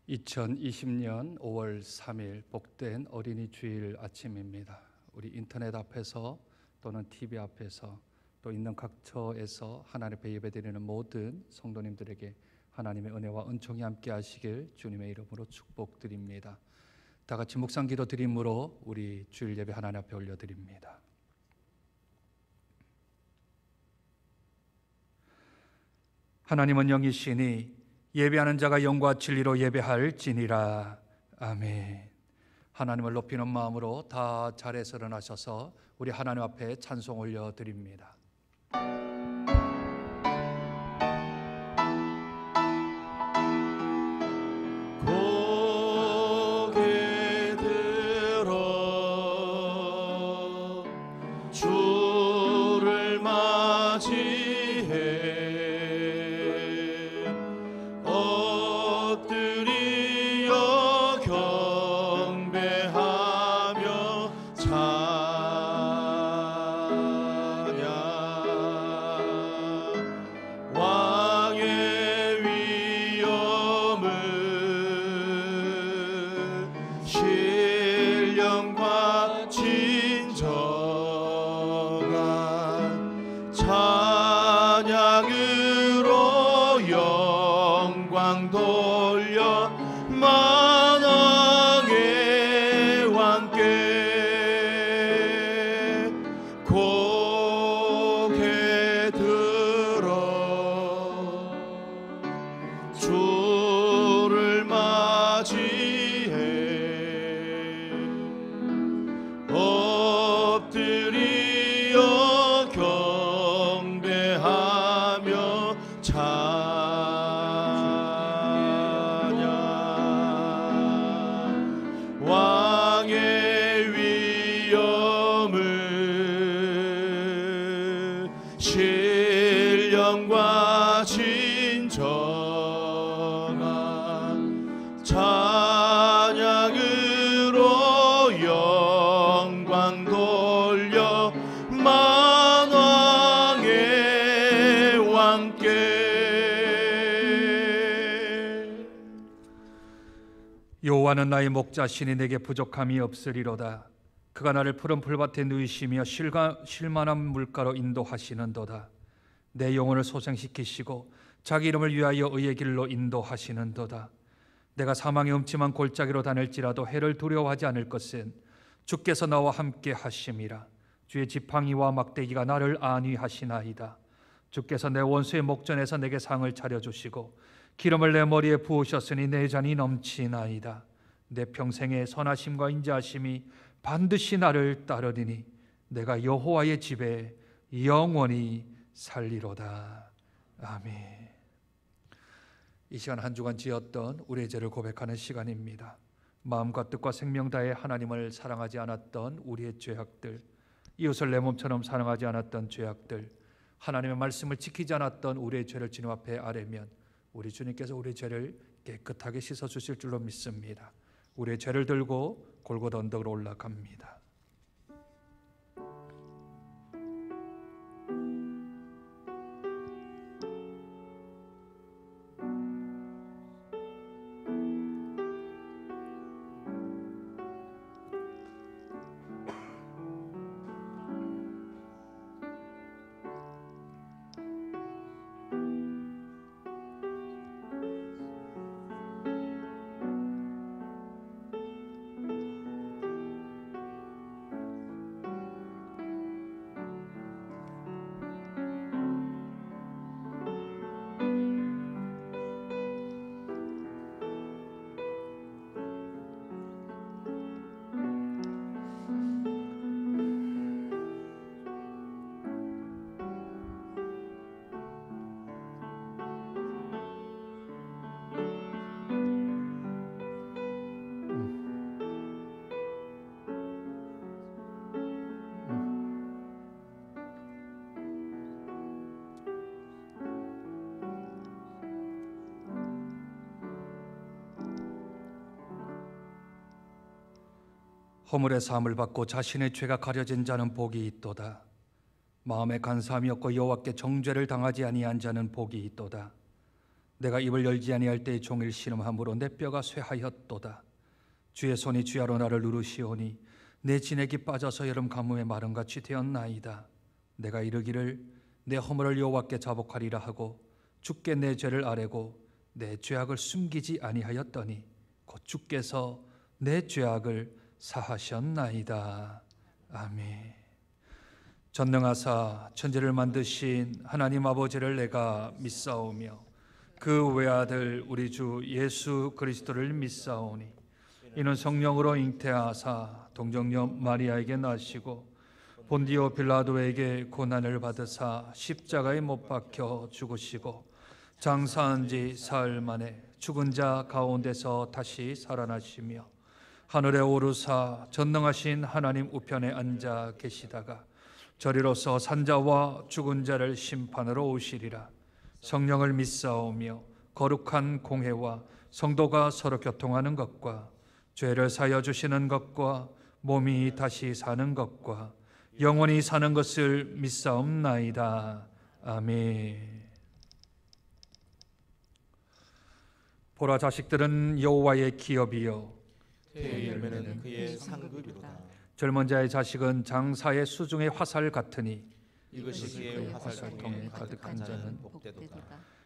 2020년 5월 3일 복된 어린이 주일 아침입니다. 우리 인터넷 앞에서 또는 TV 앞에서 또 있는 각처에서 하나님 앞에 예배드리는 모든 성도님들에게 하나님의 은혜와 은총이 함께 하시길 주님의 이름으로 축복드립니다. 다 같이 묵상기도 드림으로 우리 주일 예배 하나님 앞에 올려드립니다. 하나님은 영이시니 예배하는 자가 영과 진리로 예배할지니라. 아멘. 하나님을 높이는 마음으로 다 자리에서 일어나셔서 우리 하나님 앞에 찬송 올려드립니다. 신령과 진정한 찬양으로 영광 돌려 만왕의 왕께. 여호와는 나의 목자시니 내게 부족함이 없으리로다. 그가 나를 푸른 풀밭에 누이시며 쉴만한 물가로 인도하시는도다. 내 영혼을 소생시키시고 자기 이름을 위하여 의의 길로 인도하시는도다. 내가 사망의 음침한 골짜기로 다닐지라도 해를 두려워하지 않을 것은 주께서 나와 함께 하심이라. 주의 지팡이와 막대기가 나를 안위하시나이다. 주께서 내 원수의 목전에서 내게 상을 차려주시고 기름을 내 머리에 부으셨으니 내 잔이 넘치나이다. 내 평생의 선하심과 인자하심이 반드시 나를 따르리니 내가 여호와의 집에 영원히 살리로다. 아멘. 이 시간 한 주간 지었던 우리의 죄를 고백하는 시간입니다. 마음과 뜻과 생명 다해 하나님을 사랑하지 않았던 우리의 죄악들, 이웃을 내 몸처럼 사랑하지 않았던 죄악들, 하나님의 말씀을 지키지 않았던 우리의 죄를 주님 앞에 아뢰면 우리 주님께서 우리의 죄를 깨끗하게 씻어주실 줄로 믿습니다. 우리의 죄를 들고 골고다 언덕으로 올라갑니다. 허물의 사함을 받고 자신의 죄가 가려진 자는 복이 있도다. 마음에 간사함이 없고 여호와께 정죄를 당하지 아니한 자는 복이 있도다. 내가 입을 열지 아니할 때의 종일 신음함으로 내 뼈가 쇠하였도다. 주의 손이 주야로 나를 누르시오니 내 진액이 빠져서 여름 가뭄에 마름같이 되었나이다. 내가 이르기를 내 허물을 여호와께 자복하리라 하고 주께 내 죄를 아뢰고 내 죄악을 숨기지 아니하였더니 곧 주께서 내 죄악을 사하셨나이다. 아멘. 전능하사 천지를 만드신 하나님 아버지를 내가 믿사오며 그 외아들 우리 주 예수 그리스도를 믿사오니 이는 성령으로 잉태하사 동정녀 마리아에게 나시고 본디오 빌라도에게 고난을 받으사 십자가에 못 박혀 죽으시고 장사한 지 사흘 만에 죽은 자 가운데서 다시 살아나시며 하늘에 오르사 전능하신 하나님 우편에 앉아 계시다가 저리로서 산자와 죽은 자를 심판으로 오시리라. 성령을 믿사오며 거룩한 공회와 성도가 서로 교통하는 것과 죄를 사여 주시는 것과 몸이 다시 사는 것과 영원히 사는 것을 믿사옵나이다. 아멘. 보라, 자식들은 여호와의 기업이요 그의 열매는 그의 상급이로다. 젊은 자의 자식은 장사의 수중의 화살 같으니 이것이 그의 화살통에 가득한 자는 복되도다.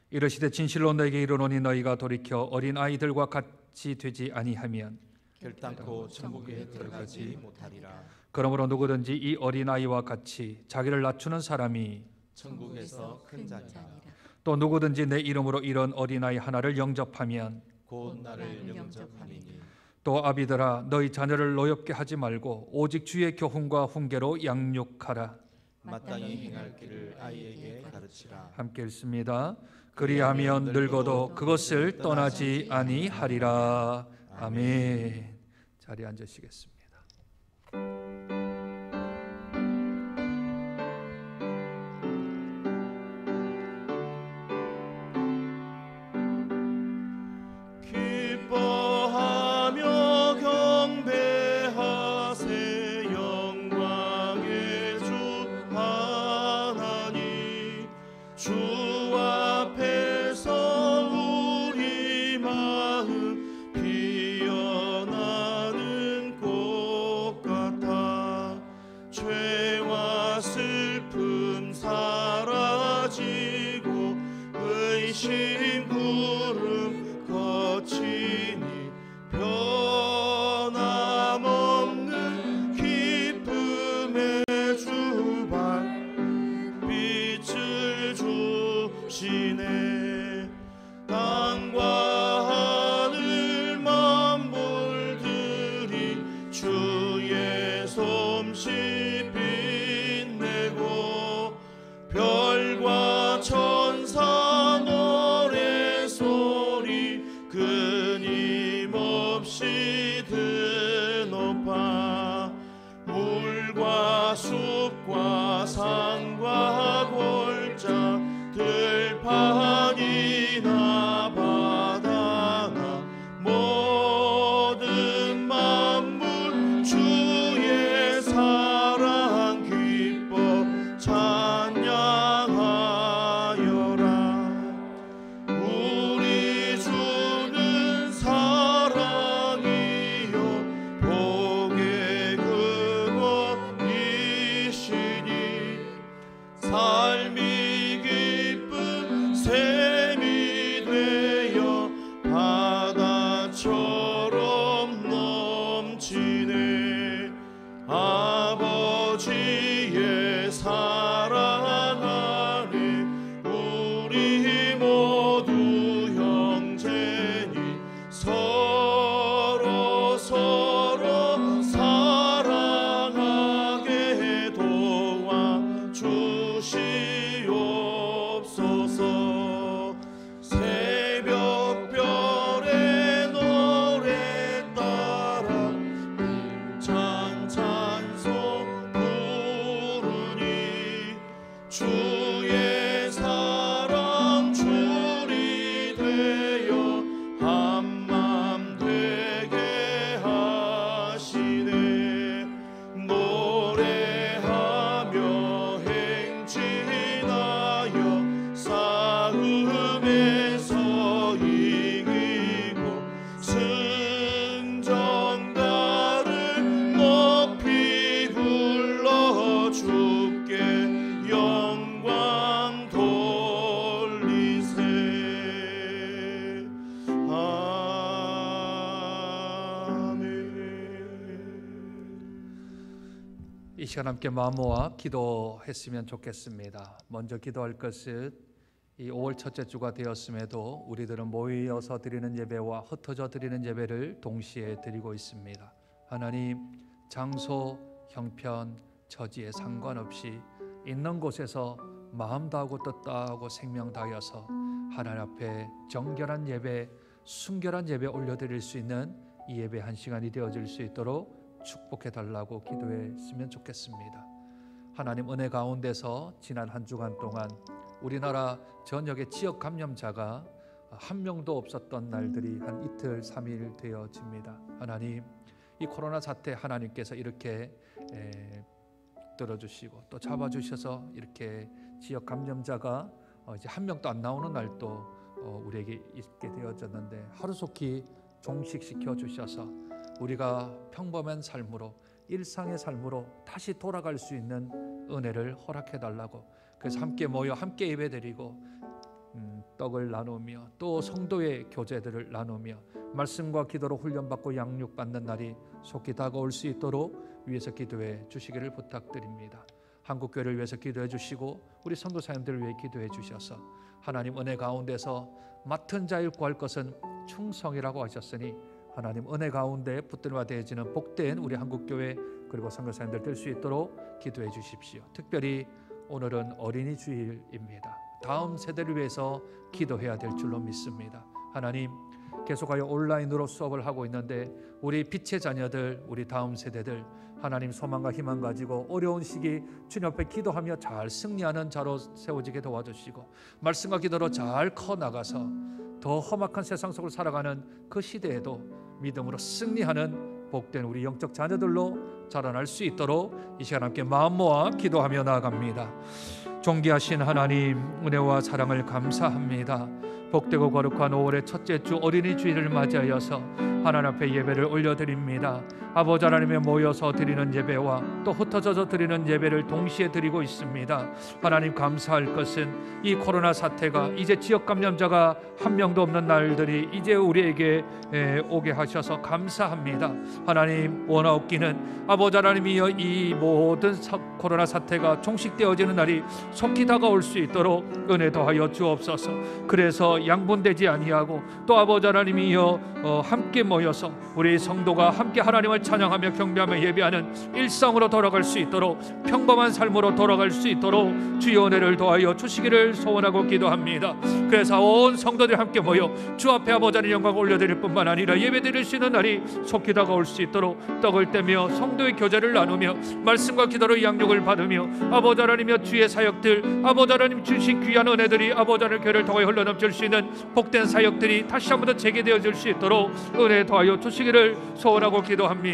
이르시되 진실로 너에게 이르노니 너희가 돌이켜 어린 아이들과 같이 되지 아니하면 결단코 천국에 들어가지 못하리라. 그러므로 누구든지 이 어린 아이와 같이 자기를 낮추는 사람이 천국에서 큰 자니라. 또 누구든지 내 이름으로 이런 어린 아이 하나를 영접하면 곧 나를 영접하리니. 또 아비들아 너희 자녀를 노엽게 하지 말고 오직 주의 교훈과 훈계로 양육하라. 마땅히 행할 길을 아이에게 가르치라. 함께 읽습니다. 그리하면 늙어도 그것을 떠나지 아니하리라. 아멘. 자리에 앉으시겠습니다. 기뻐하며 경배하세 영광의 주 하나님. 주 앞에서 우리 마음 피어나는 꽃 같아. 죄와 슬픔 사라지고 의심 구름 거치니 변함없는 기쁨의 주발 빛을 주시네. 땅과 하늘 만물들이 주의 솜씨 빛내고 별과 천사 노래소리 끊임없이 드높아. 물과 숲과 산과 골짜 들판이나 바다나 모든 만물 주의 사랑 기뻐 찬양하여라. 우리 주는 사랑이요 복의 근원이시니 삶이 기쁜 새 이 시간 함께 마음 모아 기도했으면 좋겠습니다. 먼저 기도할 것은 이 5월 첫째 주가 되었음에도 우리들은 모여서 드리는 예배와 흩어져 드리는 예배를 동시에 드리고 있습니다. 하나님, 장소, 형편, 처지에 상관없이 있는 곳에서 마음 다하고 뜻 다하고 생명 다하여서 하나님 앞에 정결한 예배, 순결한 예배 올려드릴 수 있는 이 예배 한 시간이 되어질 수 있도록 축복해 달라고 기도했으면 좋겠습니다. 하나님, 은혜 가운데서 지난 한 주간 동안 우리나라 전역의 지역 감염자가 한 명도 없었던 날들이 한 이틀, 3일 되어집니다. 하나님, 이 코로나 사태 하나님께서 이렇게 들어주시고 또 잡아주셔서 이렇게 지역 감염자가 이제 한 명도 안 나오는 날도 우리에게 있게 되어졌는데, 하루속히 종식시켜 주셔서 우리가 평범한 삶으로, 일상의 삶으로 다시 돌아갈 수 있는 은혜를 허락해 달라고, 그래서 함께 모여 함께 예배드리고 떡을 나누며 또 성도의 교제들을 나누며 말씀과 기도로 훈련받고 양육받는 날이 속히 다가올 수 있도록 위해서 기도해 주시기를 부탁드립니다. 한국교회를 위해서 기도해 주시고 우리 선교사님들을 위해 기도해 주셔서 하나님, 은혜 가운데서 맡은 자일 구할 것은 충성이라고 하셨으니 하나님, 은혜 가운데 붙들어 대해지는 복된 우리 한국교회 그리고 선교사님들 될 수 있도록 기도해 주십시오. 특별히 오늘은 어린이 주일입니다. 다음 세대를 위해서 기도해야 될 줄로 믿습니다. 하나님, 계속하여 온라인으로 수업을 하고 있는데 우리 빛의 자녀들, 우리 다음 세대들 하나님 소망과 희망 가지고 어려운 시기 주님 앞에 기도하며 잘 승리하는 자로 세워지게 도와주시고 말씀과 기도로 잘 커나가서 더 험악한 세상 속을 살아가는 그 시대에도 믿음으로 승리하는 복된 우리 영적 자녀들로 자라날 수 있도록 이 시간 함께 마음 모아 기도하며 나아갑니다. 존귀하신 하나님, 은혜와 사랑을 감사합니다. 복되고 거룩한 5월의 첫째 주 어린이 주일을 맞이하여서 하나님 앞에 예배를 올려드립니다. 아버지 하나님에 모여서 드리는 예배와 또 흩어져서 드리는 예배를 동시에 드리고 있습니다. 하나님, 감사할 것은 이 코로나 사태가 이제 지역 감염자가 한 명도 없는 날들이 이제 우리에게 오게 하셔서 감사합니다. 하나님, 원하옵기는 아버지 하나님이여 이 모든 코로나 사태가 종식되어지는 날이 속히 다가올 수 있도록 은혜 더하여 주옵소서. 그래서 양분되지 아니하고 또 아버지 하나님이여 함께 모여서 우리 성도가 함께 하나님을 찬양하며 경배하며 예배하는 일상으로 돌아갈 수 있도록, 평범한 삶으로 돌아갈 수 있도록 주의 은혜를 더하여 주시기를 소원하고 기도합니다. 그래서 온 성도들이 함께 모여 주 앞에 아버지 하나님 영광을 올려드릴 뿐만 아니라 예배드릴 수 있는 날이 속히 다가올 수 있도록 떡을 떼며 성도의 교제를 나누며 말씀과 기도로 양육을 받으며 아버지 하나님이여 주의 사역들, 아버지 하나님 주신 귀한 은혜들이 아버지 하나님 교회를 통해 흘러넘칠 수 있는 복된 사역들이 다시 한번 더 재개되어질 수 있도록 은혜 더하여 주시기를 소원하고 기도합니다.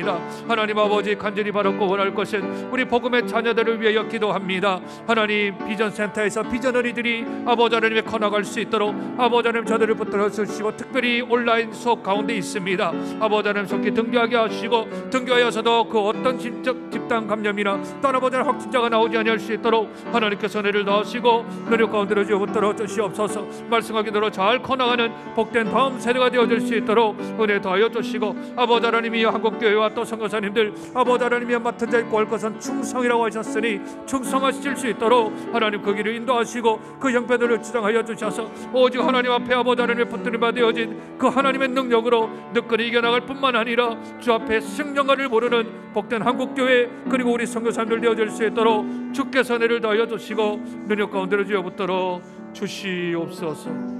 하나님 아버지, 간절히 바라고 원할 것은 우리 복음의 자녀들을 위하여 기도합니다. 하나님, 비전센터에서 비전 어린이들이 아버지 하나님의 커나갈 수 있도록 아버지 하나님 저들을 붙들어 주시고 특별히 온라인 수업 가운데 있습니다. 아버지 하나님 속히 등교하게 하시고 등교하여서도 그 어떤 집단 감염이나 또 아버지 하나님 확진자가 나오지 아니할 수 있도록 하나님께서 은혜를 넣으시고 노력 가운데로 붙들어 주시옵소서. 말씀과 기도로 잘 커나가는 복된 다음 세대가 되어질 수 있도록 은혜 더하여 주시고 아버지 하나님이여 한국교회와 또 선교사님들 아버지 하나님이여 맡은 자의 구할 것은 충성이라고 하셨으니 충성하실 수 있도록 하나님 그 길을 인도하시고 그 형편들을 지정하여 주셔서 오직 하나님 앞에 아버지 하나님의 붙들림바 되어진 그 하나님의 능력으로 늦거리 이겨나갈 뿐만 아니라 주 앞에 승령가를 모르는 복된 한국교회 그리고 우리 선교사님들 되어질 수 있도록 주께서 은혜를 더하여 주시고 능력 가운데로 주여 붙들어 주시옵소서.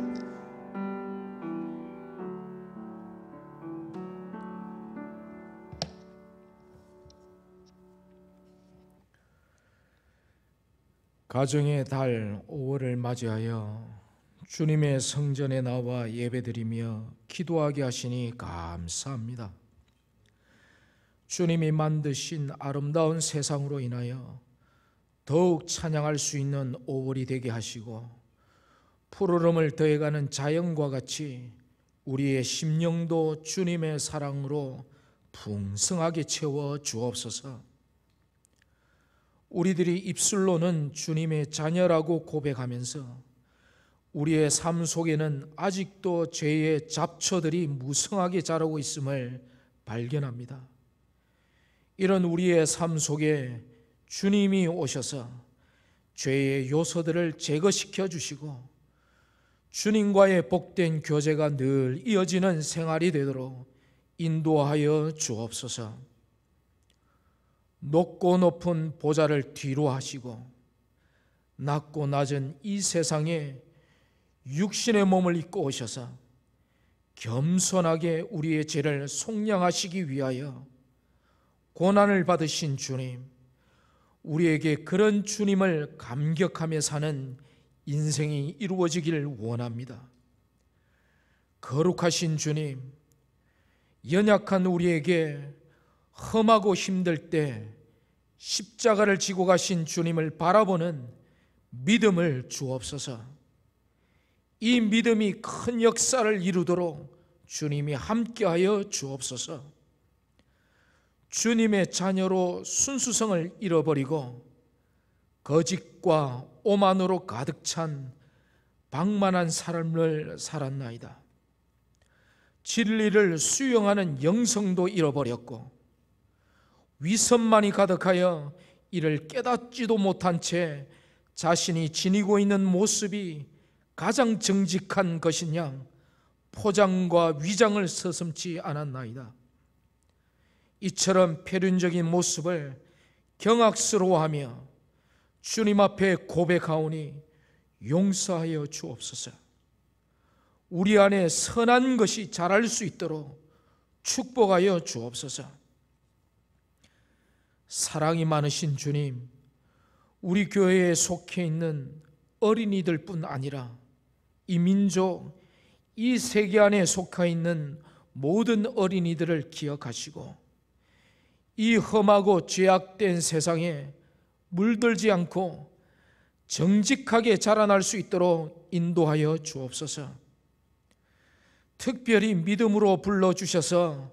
가정의 달 5월을 맞이하여 주님의 성전에 나와 예배드리며 기도하게 하시니 감사합니다. 주님이 만드신 아름다운 세상으로 인하여 더욱 찬양할 수 있는 5월이 되게 하시고 푸르름을 더해가는 자연과 같이 우리의 심령도 주님의 사랑으로 풍성하게 채워 주옵소서. 우리들이 입술로는 주님의 자녀라고 고백하면서 우리의 삶 속에는 아직도 죄의 잡초들이 무성하게 자라고 있음을 발견합니다. 이런 우리의 삶 속에 주님이 오셔서 죄의 요소들을 제거시켜 주시고 주님과의 복된 교제가 늘 이어지는 생활이 되도록 인도하여 주옵소서. 높고 높은 보좌를 뒤로 하시고 낮고 낮은 이 세상에 육신의 몸을 입고 오셔서 겸손하게 우리의 죄를 속량하시기 위하여 고난을 받으신 주님, 우리에게 그런 주님을 감격하며 사는 인생이 이루어지기를 원합니다. 거룩하신 주님, 연약한 우리에게 험하고 힘들 때 십자가를 지고 가신 주님을 바라보는 믿음을 주옵소서. 이 믿음이 큰 역사를 이루도록 주님이 함께하여 주옵소서. 주님의 자녀로 순수성을 잃어버리고 거짓과 오만으로 가득 찬 방만한 삶을 살았나이다. 진리를 수용하는 영성도 잃어버렸고 위선만이 가득하여 이를 깨닫지도 못한 채 자신이 지니고 있는 모습이 가장 정직한 것이냐 포장과 위장을 서슴지 않았나이다. 이처럼 패륜적인 모습을 경악스러워하며 주님 앞에 고백하오니 용서하여 주옵소서. 우리 안에 선한 것이 자랄 수 있도록 축복하여 주옵소서. 사랑이 많으신 주님, 우리 교회에 속해 있는 어린이들뿐 아니라 이 민족, 이 세계 안에 속해 있는 모든 어린이들을 기억하시고 이 험하고 죄악된 세상에 물들지 않고 정직하게 자라날 수 있도록 인도하여 주옵소서. 특별히 믿음으로 불러주셔서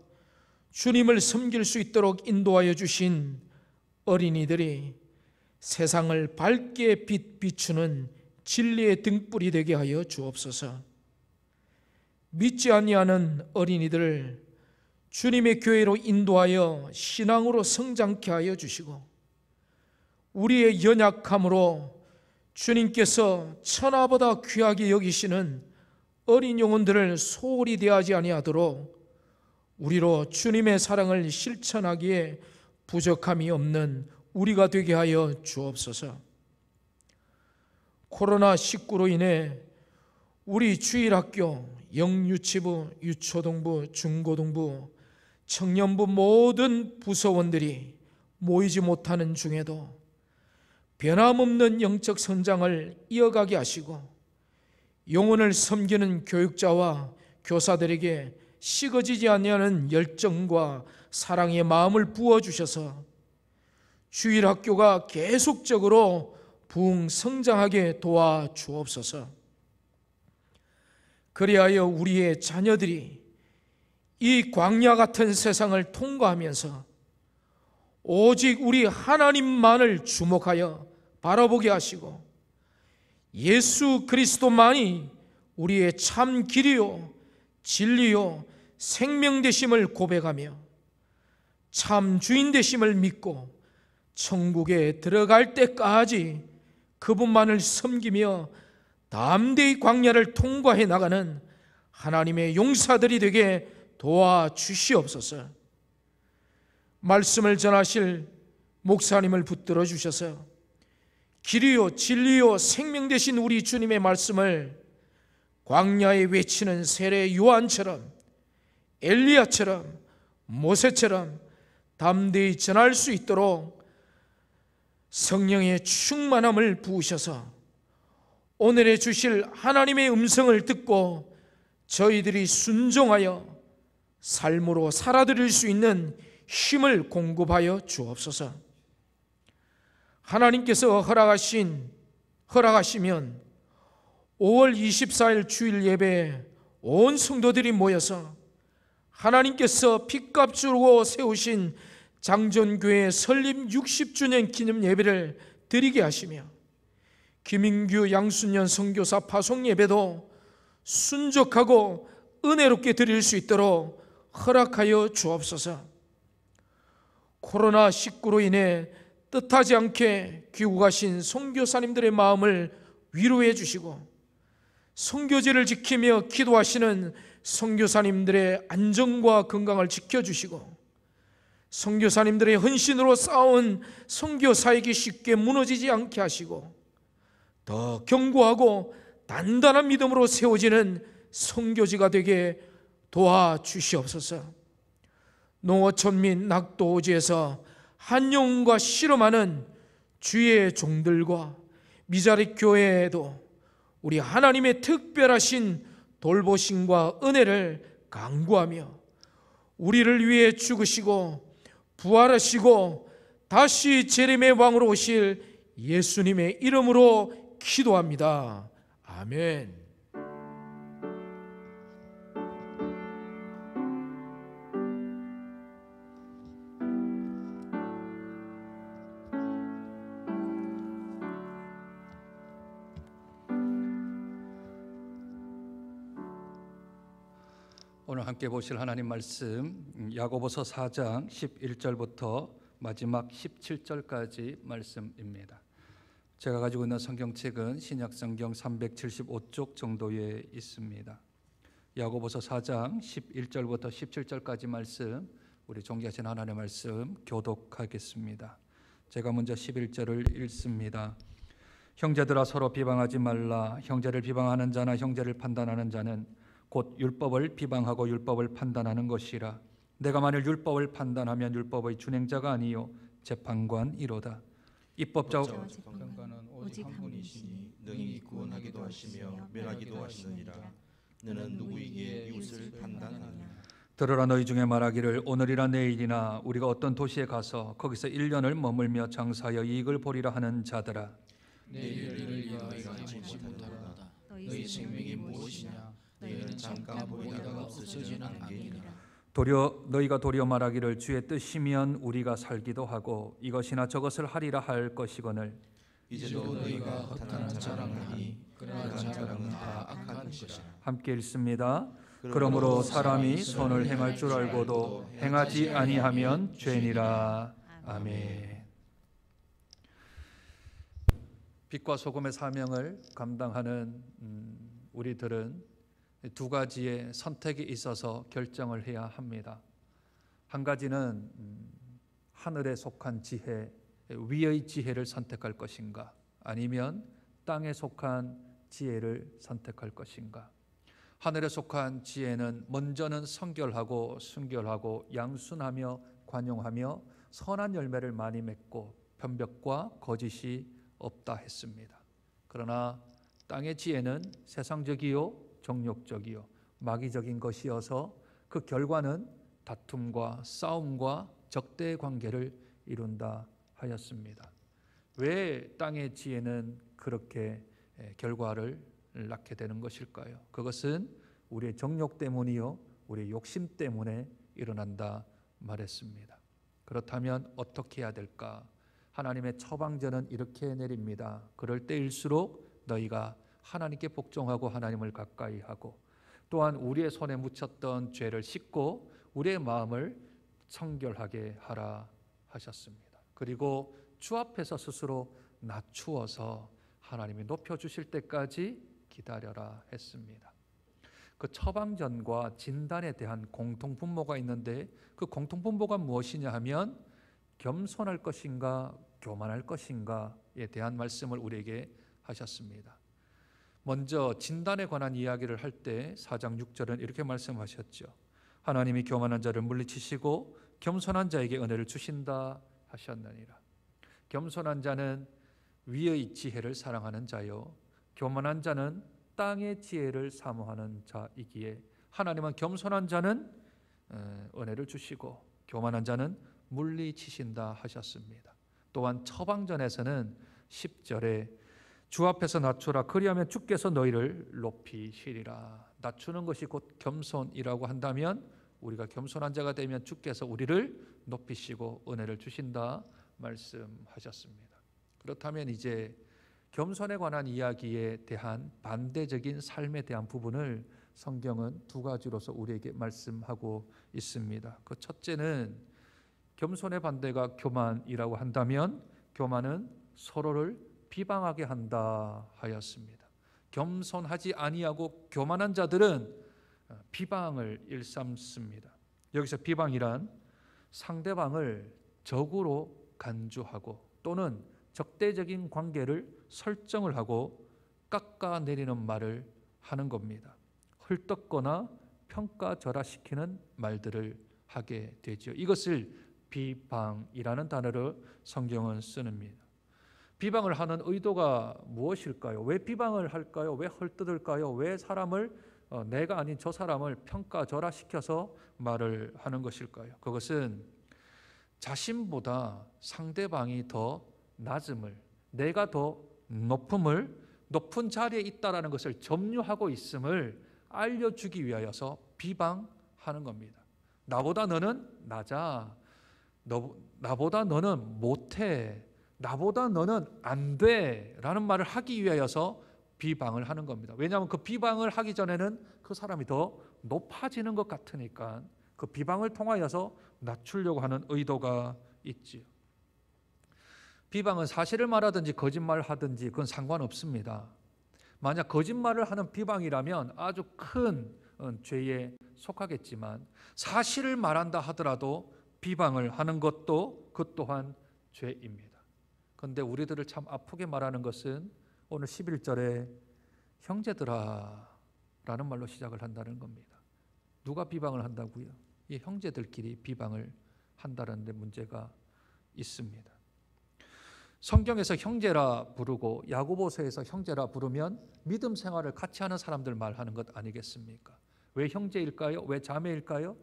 주님을 섬길 수 있도록 인도하여 주신 어린이들이 세상을 밝게 비추는 진리의 등불이 되게 하여 주옵소서. 믿지 아니하는 어린이들을 주님의 교회로 인도하여 신앙으로 성장케 하여 주시고 우리의 연약함으로 주님께서 천하보다 귀하게 여기시는 어린 영혼들을 소홀히 대하지 아니하도록 우리로 주님의 사랑을 실천하기에 부족함이 없는 우리가 되게 하여 주옵소서. 코로나19로 인해 우리 주일학교, 영유치부, 유초동부, 중고등부, 청년부 모든 부서원들이 모이지 못하는 중에도 변함없는 영적 성장을 이어가게 하시고 영혼을 섬기는 교육자와 교사들에게 식어지지 아니하는 열정과 사랑의 마음을 부어주셔서 주일학교가 계속적으로 부흥 성장하게 도와주옵소서. 그리하여 우리의 자녀들이 이 광야 같은 세상을 통과하면서 오직 우리 하나님만을 주목하여 바라보게 하시고 예수 그리스도만이 우리의 참 길이요 진리요 생명 되심을 고백하며 참 주인 되심을 믿고 천국에 들어갈 때까지 그분만을 섬기며 담대히 광야를 통과해 나가는 하나님의 용사들이 되게 도와주시옵소서. 말씀을 전하실 목사님을 붙들어 주셔서 길이요 진리요 생명 되신 우리 주님의 말씀을 광야에 외치는 세례 요한처럼 엘리야처럼 모세처럼 담대히 전할 수 있도록 성령의 충만함을 부으셔서 오늘에 주실 하나님의 음성을 듣고 저희들이 순종하여 삶으로 살아드릴 수 있는 힘을 공급하여 주옵소서. 하나님께서 허락하시면 5월 24일 주일 예배에 온 성도들이 모여서 하나님께서 핏값 주고 세우신 장전교회 설립 60주년 기념 예배를 드리게 하시며 김인규 양순년 선교사 파송 예배도 순적하고 은혜롭게 드릴 수 있도록 허락하여 주옵소서. 코로나19로 인해 뜻하지 않게 귀국하신 선교사님들의 마음을 위로해 주시고, 선교제를 지키며 기도하시는 선교사님들의 안전과 건강을 지켜주시고, 선교사님들의 헌신으로 쌓아온 선교 사역이 쉽게 무너지지 않게 하시고, 더 견고하고 단단한 믿음으로 세워지는 선교지가 되게 도와주시옵소서. 농어촌 및 낙도오지에서 한 영혼과 실험하는 주의 종들과 미자립 교회에도 우리 하나님의 특별하신 돌보심과 은혜를 간구하며, 우리를 위해 죽으시고 부활하시고 다시 재림의 왕으로 오실 예수님의 이름으로 기도합니다. 아멘. 오늘 함께 보실 하나님 말씀 야고보서 4장 11절부터 마지막 17절까지 말씀입니다. 제가 가지고 있는 성경책은 신약성경 375쪽 정도에 있습니다. 야고보서 4장 11절부터 17절까지 말씀, 우리 존귀하신 하나님의 말씀 교독하겠습니다. 제가 먼저 11절을 읽습니다. 형제들아, 서로 비방하지 말라. 형제를 비방하는 자나 형제를 판단하는 자는 곧 율법을 비방하고 율법을 판단하는 것이라. 내가 만일 율법을 판단하면 율법의 준행자가 아니요 재판관이로다. 입법자 재판관은 오직 한 분이시니 능히 구원하기도 하시며 멸하기도 하시느니라. 너는 누구이기에 이웃을 판단하느냐? 들으라. 너희 중에 말하기를 오늘이나 내일이나 우리가 어떤 도시에 가서 거기서 1년을 머물며 장사하여 이익을 보리라 하는 자들아, 내일을 너희가 알지 못하리로다. 너희 생명이 무엇이냐? 너희는 잠깐 보이다가 없어지는 안개니라. 너희가 도리어 말하기를 주의 뜻이면 우리가 살기도 하고 이것이나 저것을 하리라 할 것이거늘, 이제도 너희가 허탄한 자랑을 하니 그러한 자랑은 다 악한 것이라. 함께 읽습니다. 그러므로 사람이 선을 행할 줄 알고도 행하지 아니하면 죄니라. 아멘. 빛과 소금의 사명을 감당하는 우리들은 두 가지의 선택이 있어서 결정을 해야 합니다. 한 가지는 하늘에 속한 지혜, 위의 지혜를 선택할 것인가, 아니면 땅에 속한 지혜를 선택할 것인가. 하늘에 속한 지혜는 먼저는 성결하고 순결하고 양순하며 관용하며 선한 열매를 많이 맺고 변벽과 거짓이 없다 했습니다. 그러나 땅의 지혜는 세상적이요 정욕적이요 마귀적인 것이어서 그 결과는 다툼과 싸움과 적대의 관계를 이룬다 하였습니다. 왜 땅의 지혜는 그렇게 결과를 낳게 되는 것일까요? 그것은 우리의 정욕 때문이요 우리의 욕심 때문에 일어난다 말했습니다. 그렇다면 어떻게 해야 될까? 하나님의 처방전은 이렇게 내립니다. 그럴 때일수록 너희가 하나님께 복종하고 하나님을 가까이 하고, 또한 우리의 손에 묻혔던 죄를 씻고 우리의 마음을 성결하게 하라 하셨습니다. 그리고 주 앞에서 스스로 낮추어서 하나님이 높여주실 때까지 기다려라 했습니다. 그 처방전과 진단에 대한 공통분모가 있는데, 그 공통분모가 무엇이냐 하면 겸손할 것인가 교만할 것인가에 대한 말씀을 우리에게 하셨습니다. 먼저 진단에 관한 이야기를 할 때 4장 6절은 이렇게 말씀하셨죠. 하나님이 교만한 자를 물리치시고 겸손한 자에게 은혜를 주신다 하셨느니라. 겸손한 자는 위의 지혜를 사랑하는 자요, 교만한 자는 땅의 지혜를 사모하는 자이기에 하나님은 겸손한 자는 은혜를 주시고 교만한 자는 물리치신다 하셨습니다. 또한 처방전에서는 10절에 주 앞에서 낮추라. 그리하면 주께서 너희를 높이시리라. 낮추는 것이 곧 겸손이라고 한다면, 우리가 겸손한 자가 되면 주께서 우리를 높이시고 은혜를 주신다 말씀하셨습니다. 그렇다면 이제 겸손에 관한 이야기에 대한 반대적인 삶에 대한 부분을 성경은 두 가지로서 우리에게 말씀하고 있습니다. 그 첫째는 겸손의 반대가 교만이라고 한다면, 교만은 서로를 비방하게 한다 하였습니다. 겸손하지 아니하고 교만한 자들은 비방을 일삼습니다. 여기서 비방이란 상대방을 적으로 간주하고 또는 적대적인 관계를 설정을 하고 깎아내리는 말을 하는 겁니다. 헐뜯거나 평가절하시키는 말들을 하게 되죠. 이것을 비방이라는 단어를 성경은 쓰는입니다. 비방을 하는 의도가 무엇일까요? 왜 비방을 할까요? 왜 헐뜯을까요? 왜 사람을 내가 아닌 저 사람을 평가절하시켜서 말을 하는 것일까요? 그것은 자신보다 상대방이 더 낮음을, 내가 더 높은 자리에 있다라는 것을 점유하고 있음을 알려주기 위하여서 비방하는 겁니다. 나보다 너는 낮아, 나보다 너는 못해, 나보다 너는 안 돼 라는 말을 하기 위하여서 비방을 하는 겁니다. 왜냐하면 그 비방을 하기 전에는 그 사람이 더 높아지는 것 같으니까 그 비방을 통하여서 낮추려고 하는 의도가 있지요. 비방은 사실을 말하든지 거짓말을 하든지 그건 상관없습니다. 만약 거짓말을 하는 비방이라면 아주 큰 죄에 속하겠지만 사실을 말한다 하더라도 비방을 하는 것도 그 또한 죄입니다. 그런데 우리들을 참 아프게 말하는 것은 오늘 11절에 형제들아 라는 말로 시작을 한다는 겁니다. 누가 비방을 한다고요? 이 형제들끼리 비방을 한다는 데 문제가 있습니다. 성경에서 형제라 부르고 야고보서에서 형제라 부르면 믿음 생활을 같이 하는 사람들 말하는 것 아니겠습니까? 왜 형제일까요? 왜 자매일까요?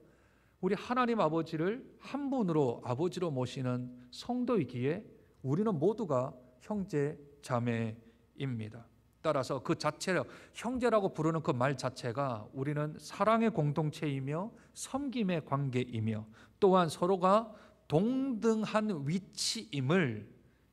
우리 하나님 아버지를 한 분으로 아버지로 모시는 성도이기에 우리는 모두가 형제 자매입니다. 따라서 그 자체로 형제라고 부르는 그 말 자체가 우리는 사랑의 공동체이며 섬김의 관계이며 또한 서로가 동등한 위치임을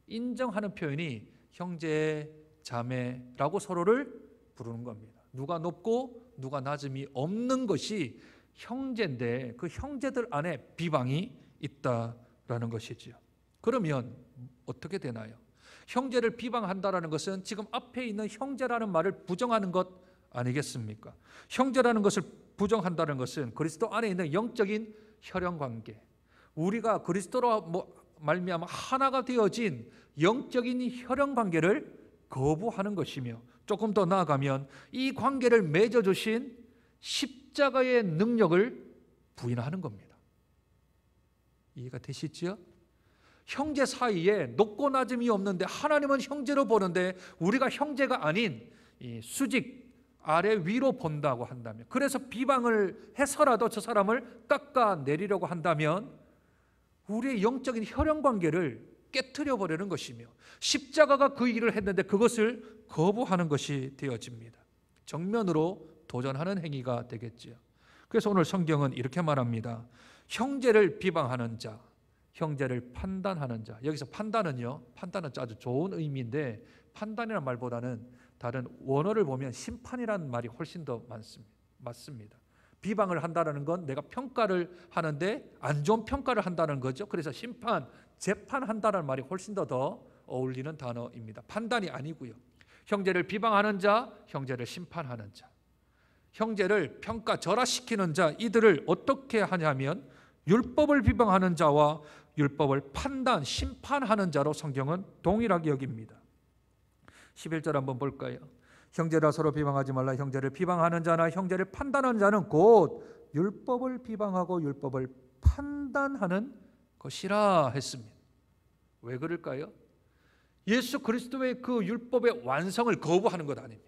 인정하는 표현이 형제 자매라고 서로를 부르는 겁니다. 누가 높고 누가 낮음이 없는 것이 형제인데 그 형제들 안에 비방이 있다라는 것이지요. 그러면 어떻게 되나요? 형제를 비방한다라는 것은 지금 앞에 있는 형제라는 말을 부정하는 것 아니겠습니까? 형제라는 것을 부정한다는 것은 그리스도 안에 있는 영적인 혈연관계, 우리가 그리스도로 말미암아 하나가 되어진 영적인 혈연관계를 거부하는 것이며 조금 더 나아가면 이 관계를 맺어주신 십자가의 능력을 부인하는 겁니다. 이해가 되시죠? 형제 사이에 높고 낮음이 없는데 하나님은 형제로 보는데 우리가 형제가 아닌 이 수직 아래 위로 본다고 한다면, 그래서 비방을 해서라도 저 사람을 깎아내리려고 한다면 우리의 영적인 혈연관계를 깨트려 버리는 것이며 십자가가 그 일을 했는데 그것을 거부하는 것이 되어집니다. 정면으로 도전하는 행위가 되겠지요. 그래서 오늘 성경은 이렇게 말합니다. 형제를 비방하는 자, 형제를 판단하는 자. 여기서 판단은요, 판단은 아주 좋은 의미인데 판단이라는 말보다는 다른 원어를 보면 심판이라는 말이 훨씬 더 맞습니다. 비방을 한다는 건 내가 평가를 하는데 안 좋은 평가를 한다는 거죠. 그래서 심판, 재판한다는 말이 훨씬 더 어울리는 단어입니다. 판단이 아니고요. 형제를 비방하는 자, 형제를 심판하는 자, 형제를 평가절하시키는 자, 이들을 어떻게 하냐면 율법을 비방하는 자와 율법을 판단, 심판하는 자로 성경은 동일하게 여깁니다. 11절 한번 볼까요? 형제라 서로 비방하지 말라. 형제를 비방하는 자나 형제를 판단하는 자는 곧 율법을 비방하고 율법을 판단하는 것이라 했습니다. 왜 그럴까요? 예수 그리스도의 그 율법의 완성을 거부하는 것 아닙니까?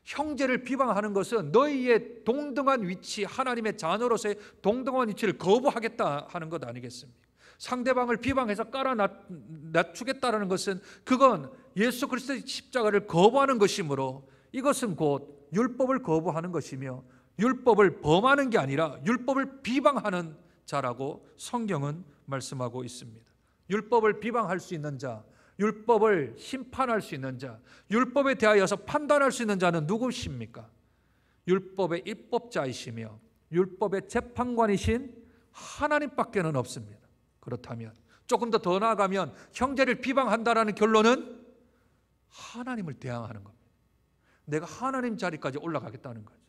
형제를 비방하는 것은 너희의 동등한 위치, 하나님의 자녀로서의 동등한 위치를 거부하겠다 하는 것 아니겠습니까? 상대방을 비방해서 깔아 낮추겠다는 것은 그건 예수 그리스도의 십자가를 거부하는 것이므로 이것은 곧 율법을 거부하는 것이며 율법을 범하는 게 아니라 율법을 비방하는 자라고 성경은 말씀하고 있습니다. 율법을 비방할 수 있는 자, 율법을 심판할 수 있는 자, 율법에 대하여서 판단할 수 있는 자는 누구십니까? 율법의 입법자이시며 율법의 재판관이신 하나님밖에는 없습니다. 그렇다면 조금 더 나아가면 형제를 비방한다라는 결론은 하나님을 대항하는 겁니다. 내가 하나님 자리까지 올라가겠다는 거죠.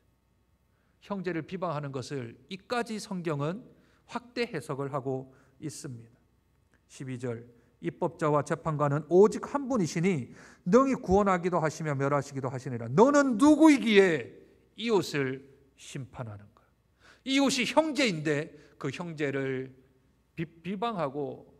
형제를 비방하는 것을 이까지 성경은 확대 해석을 하고 있습니다. 12절 입법자와 재판관은 오직 한 분이시니 능히 구원하기도 하시며 멸하시기도 하시니라. 너는 누구이기에 이웃을 심판하는가? 이웃이 형제인데 그 형제를 비방하고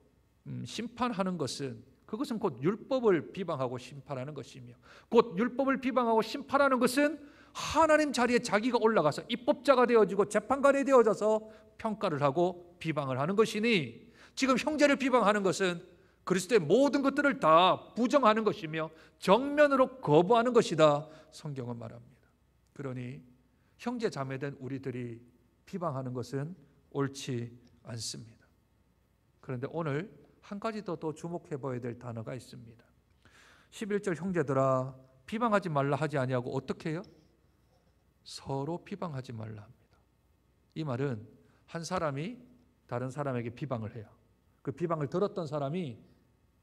심판하는 것은 그것은 곧 율법을 비방하고 심판하는 것이며 곧 율법을 비방하고 심판하는 것은 하나님 자리에 자기가 올라가서 입법자가 되어지고 재판관이 되어져서 평가를 하고 비방을 하는 것이니 지금 형제를 비방하는 것은 그리스도의 모든 것들을 다 부정하는 것이며 정면으로 거부하는 것이다 성경은 말합니다. 그러니 형제 자매된 우리들이 비방하는 것은 옳지 않습니다. 그런데 오늘 한 가지 더 주목해 봐야 될 단어가 있습니다. 11절 형제들아 비방하지 말라 하지 아니하고 어떻게 해요? 서로 비방하지 말라 합니다. 이 말은 한 사람이 다른 사람에게 비방을 해요. 그 비방을 들었던 사람이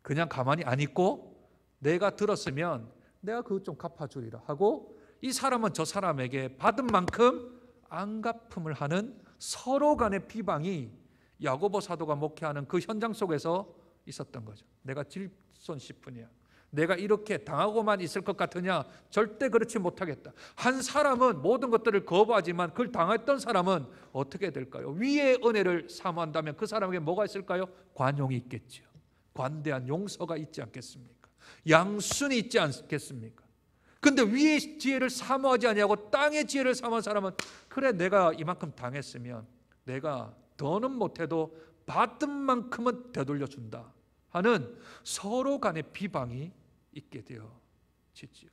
그냥 가만히 안 있고 내가 들었으면 내가 그것 좀 갚아주리라 하고 이 사람은 저 사람에게 받은 만큼 안갚음을 하는 서로 간의 비방이 야고보 사도가 목회하는 그 현장 속에서 있었던 거죠. 내가 질손 싶으냐, 내가 이렇게 당하고만 있을 것 같으냐, 절대 그렇지 못하겠다. 한 사람은 모든 것들을 거부하지만 그걸 당했던 사람은 어떻게 될까요? 위의 은혜를 사모한다면 그 사람에게 뭐가 있을까요? 관용이 있겠죠. 관대한 용서가 있지 않겠습니까? 양순이 있지 않겠습니까? 근데 위의 지혜를 사모하지 아니하고 땅의 지혜를 사모한 사람은 그래 내가 이만큼 당했으면 내가 더는 못해도 받은 만큼은 되돌려준다 하는 서로 간의 비방이 있게 되어지지요.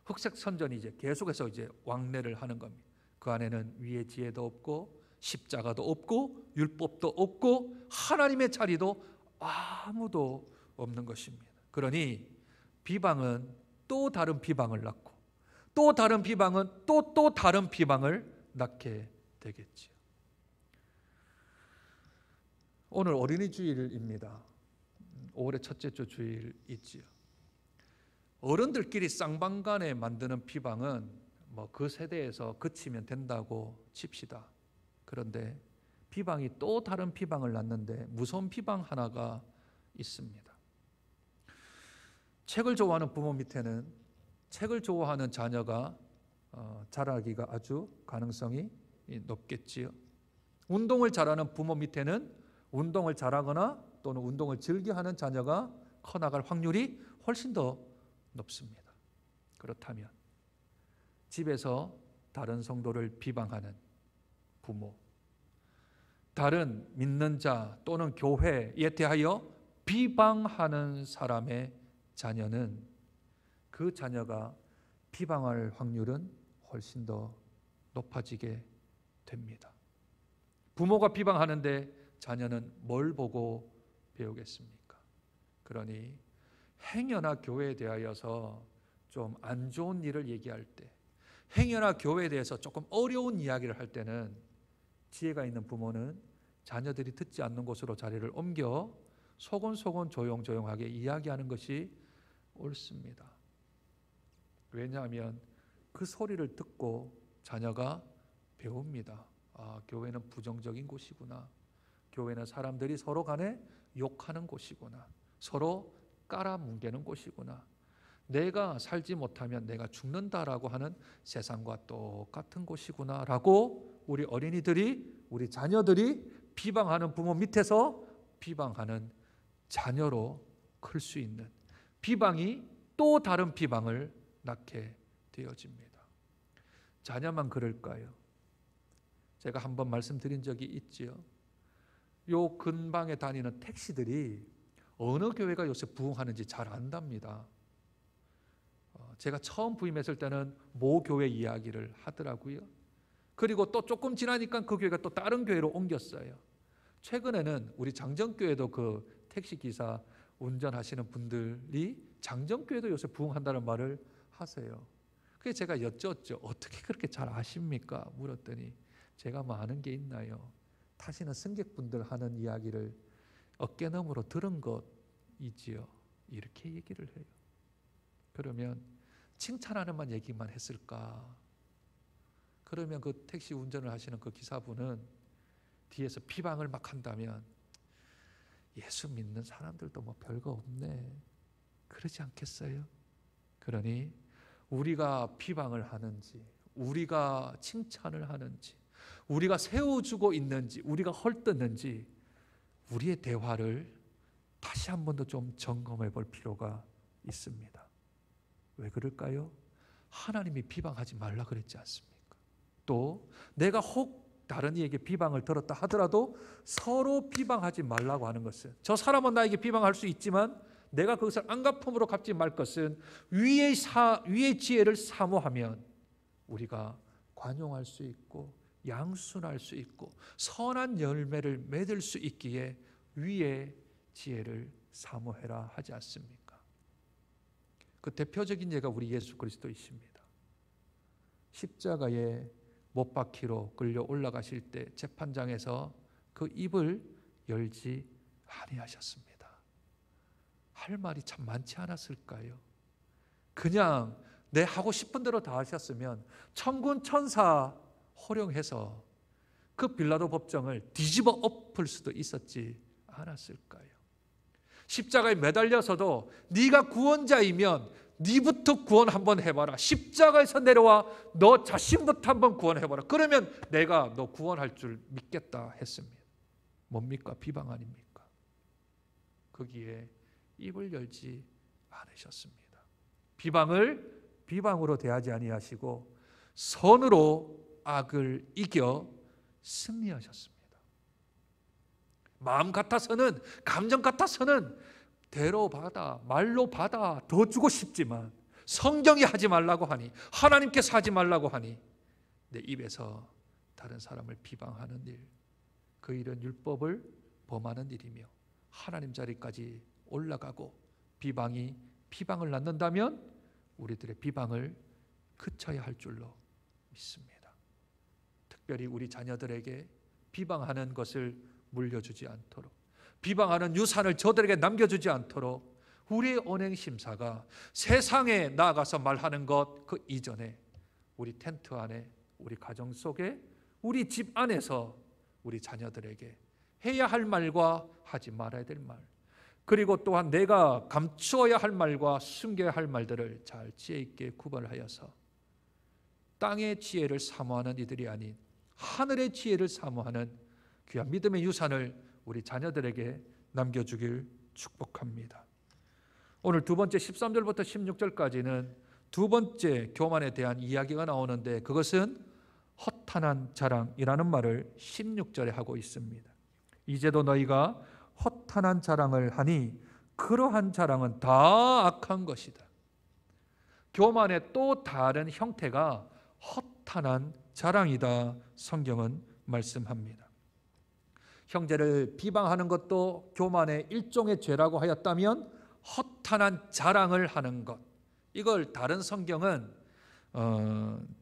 흑색 선전이 이제 계속해서 이제 왕래를 하는 겁니다. 그 안에는 위의 지혜도 없고 십자가도 없고 율법도 없고 하나님의 자리도 아무도 없는 것입니다. 그러니 비방은 또 다른 비방을 낳고 또 다른 비방은 또 다른 비방을 낳게 되겠지요. 오늘 어린이 주일입니다. 5월의 첫째 주 주일이지요. 어른들끼리 쌍방간에 만드는 비방은 뭐 그 세대에서 그치면 된다고 칩시다. 그런데 비방이 또 다른 비방을 낳는데 무서운 비방 하나가 있습니다. 책을 좋아하는 부모 밑에는 책을 좋아하는 자녀가 자라기가 아주 가능성이 높겠지요. 운동을 잘하는 부모 밑에는 운동을 잘하거나 또는 운동을 즐겨하는 자녀가 커나갈 확률이 훨씬 더 높습니다. 그렇다면 집에서 다른 성도를 비방하는 부모, 다른 믿는 자 또는 교회에 대하여 비방하는 사람의 자녀는 그 자녀가 비방할 확률은 훨씬 더 높아지게 됩니다. 부모가 비방하는데 자녀는 뭘 보고 배우겠습니까? 그러니 행여나 교회에 대하여서 좀 안 좋은 일을 얘기할 때, 행여나 교회에 대해서 조금 어려운 이야기를 할 때는 지혜가 있는 부모는 자녀들이 듣지 않는 곳으로 자리를 옮겨 소곤소곤 조용조용하게 이야기하는 것이 옳습니다. 왜냐하면 그 소리를 듣고 자녀가 배웁니다. 아, 교회는 부정적인 곳이구나. 교회는 사람들이 서로 간에 욕하는 곳이구나. 서로 깔아뭉개는 곳이구나. 내가 살지 못하면 내가 죽는다라고 하는 세상과 똑같은 곳이구나 라고 우리 어린이들이, 우리 자녀들이 비방하는 부모 밑에서 비방하는 자녀로 클 수 있는, 비방이 또 다른 비방을 낳게 되어집니다. 자녀만 그럴까요? 제가 한번 말씀드린 적이 있지요. 요 근방에 다니는 택시들이 어느 교회가 요새 부흥하는지 잘 안답니다. 제가 처음 부임했을 때는 모 교회 이야기를 하더라고요. 그리고 또 조금 지나니까 그 교회가 또 다른 교회로 옮겼어요. 최근에는 우리 장정교회도 그 택시기사 운전하시는 분들이 장정교회도 요새 부흥한다는 말을 하세요. 그래서 제가 여쭈었죠. 어떻게 그렇게 잘 아십니까? 물었더니 제가 뭐 아는 게 있나요? 타시는 승객분들 하는 이야기를 어깨너머로 들은 것이지요. 이렇게 얘기를 해요. 그러면 칭찬하는 얘기만 했을까? 그러면 그 택시 운전을 하시는 그 기사분은 뒤에서 비방을 막 한다면 예수 믿는 사람들도 뭐 별거 없네, 그러지 않겠어요? 그러니 우리가 비방을 하는지, 우리가 칭찬을 하는지, 우리가 세워주고 있는지, 우리가 헐뜯는지 우리의 대화를 다시 한 번 더 좀 점검해 볼 필요가 있습니다. 왜 그럴까요? 하나님이 비방하지 말라 그랬지 않습니까? 또 내가 혹 다른 이에게 비방을 들었다 하더라도 서로 비방하지 말라고 하는 것은, 저 사람은 나에게 비방할 수 있지만 내가 그것을 안갚음으로 갚지 말 것은 위의 지혜를 사모하면 우리가 관용할 수 있고 양순할 수 있고 선한 열매를 맺을 수 있기에 위의 지혜를 사모해라 하지 않습니까? 그 대표적인 예가 우리 예수 그리스도이십니다. 십자가에 못 박히로 끌려 올라가실 때 재판장에서 그 입을 열지 아니하셨습니다. 할 말이 참 많지 않았을까요? 그냥 내 하고 싶은 대로 다 하셨으면 천군 천사 호령해서 그 빌라도 법정을 뒤집어 엎을 수도 있었지 않았을까요? 십자가에 매달려서도 네가 구원자이면 네부터 구원 한번 해봐라, 십자가에서 내려와 너 자신부터 한번 구원해봐라, 그러면 내가 너 구원할 줄 믿겠다 했습니다. 뭡니까? 비방 아닙니까? 거기에 입을 열지 않으셨습니다. 비방을 비방으로 대하지 아니하시고 선으로 악을 이겨 승리하셨습니다. 마음 같아서는, 감정 같아서는 대로 받아, 말로 받아 더 주고 싶지만 성경이 하지 말라고 하니, 하나님께서 하지 말라고 하니 내 입에서 다른 사람을 비방하는 일, 그 일은 율법을 범하는 일이며 하나님 자리까지 올라가고 비방이 비방을 낳는다면 우리들의 비방을 그쳐야 할 줄로 믿습니다. 특별히 우리 자녀들에게 비방하는 것을 물려주지 않도록, 비방하는 유산을 저들에게 남겨주지 않도록 우리의 언행심사가 세상에 나아가서 말하는 것 그 이전에 우리 텐트 안에, 우리 가정 속에, 우리 집 안에서 우리 자녀들에게 해야 할 말과 하지 말아야 될 말, 그리고 또한 내가 감추어야 할 말과 숨겨야 할 말들을 잘 지혜 있게 구분하여서 땅의 지혜를 사모하는 이들이 아닌 하늘의 지혜를 사모하는 귀한 믿음의 유산을 우리 자녀들에게 남겨주길 축복합니다. 오늘 두 번째 13절부터 16절까지는 두 번째 교만에 대한 이야기가 나오는데, 그것은 허탄한 자랑이라는 말을 16절에 하고 있습니다. 이제도 너희가 허탄한 자랑을 하니 그러한 자랑은 다 악한 것이다. 교만의 또 다른 형태가 허탄한 자랑이다, 성경은 말씀합니다. 형제를 비방하는 것도 교만의 일종의 죄라고 하였다면 허탄한 자랑을 하는 것, 이걸 다른 성경은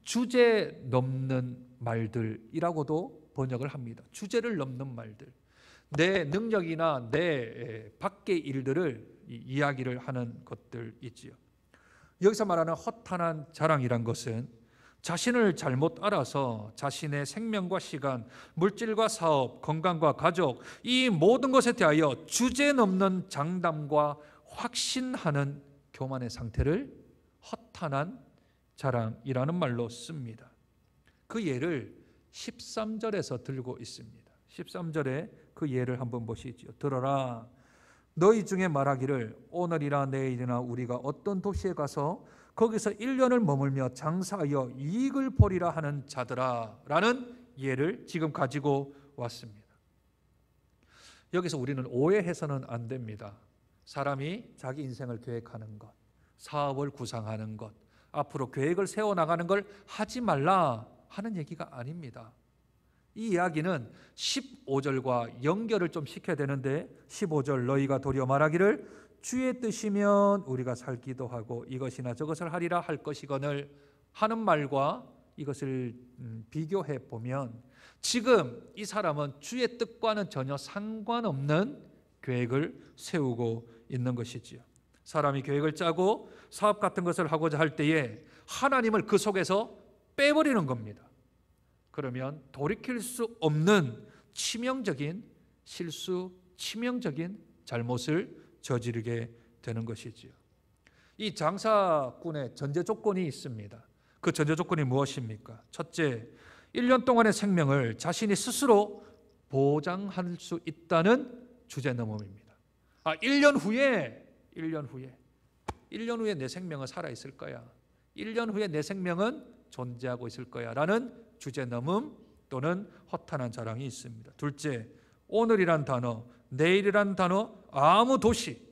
주제 넘는 말들이라고도 번역을 합니다. 주제를 넘는 말들, 내 능력이나 내 밖의 일들을 이야기를 하는 것들이지요. 여기서 말하는 허탄한 자랑이란 것은 자신을 잘못 알아서 자신의 생명과 시간, 물질과 사업, 건강과 가족, 이 모든 것에 대하여 주제 넘는 장담과 확신하는 교만의 상태를 허탄한 자랑이라는 말로 씁니다. 그 예를 13절에서 들고 있습니다. 13절에 그 예를 한번 보시죠. 들어라, 너희 중에 말하기를 오늘이나 내일이나 우리가 어떤 도시에 가서 거기서 1년을 머물며 장사하여 이익을 보리라 하는 자들아 라는 예를 지금 가지고 왔습니다. 여기서 우리는 오해해서는 안 됩니다. 사람이 자기 인생을 계획하는 것, 사업을 구상하는 것, 앞으로 계획을 세워나가는 걸 하지 말라 하는 얘기가 아닙니다. 이 이야기는 15절과 연결을 좀 시켜야 되는데, 15절 너희가 도리어 말하기를 주의 뜻이면 우리가 살기도 하고 이것이나 저것을 하리라 할 것이거늘 하는 말과 이것을 비교해 보면 지금 이 사람은 주의 뜻과는 전혀 상관없는 계획을 세우고 있는 것이지요. 사람이 계획을 짜고 사업 같은 것을 하고자 할 때에 하나님을 그 속에서 빼버리는 겁니다. 그러면 돌이킬 수 없는 치명적인 실수, 치명적인 잘못을 저지르게 되는 것이지요. 이 장사꾼의 전제 조건이 있습니다. 그 전제 조건이 무엇입니까? 첫째, 1년 동안의 생명을 자신이 스스로 보장할 수 있다는 주제넘음입니다. 1년 후에 내 생명은 살아있을 거야. 1년 후에 내 생명은 존재하고 있을 거야 라는 주제넘음 또는 허탄한 자랑이 있습니다. 둘째, 오늘이란 단어, 내일이란 단어, 아무 도시,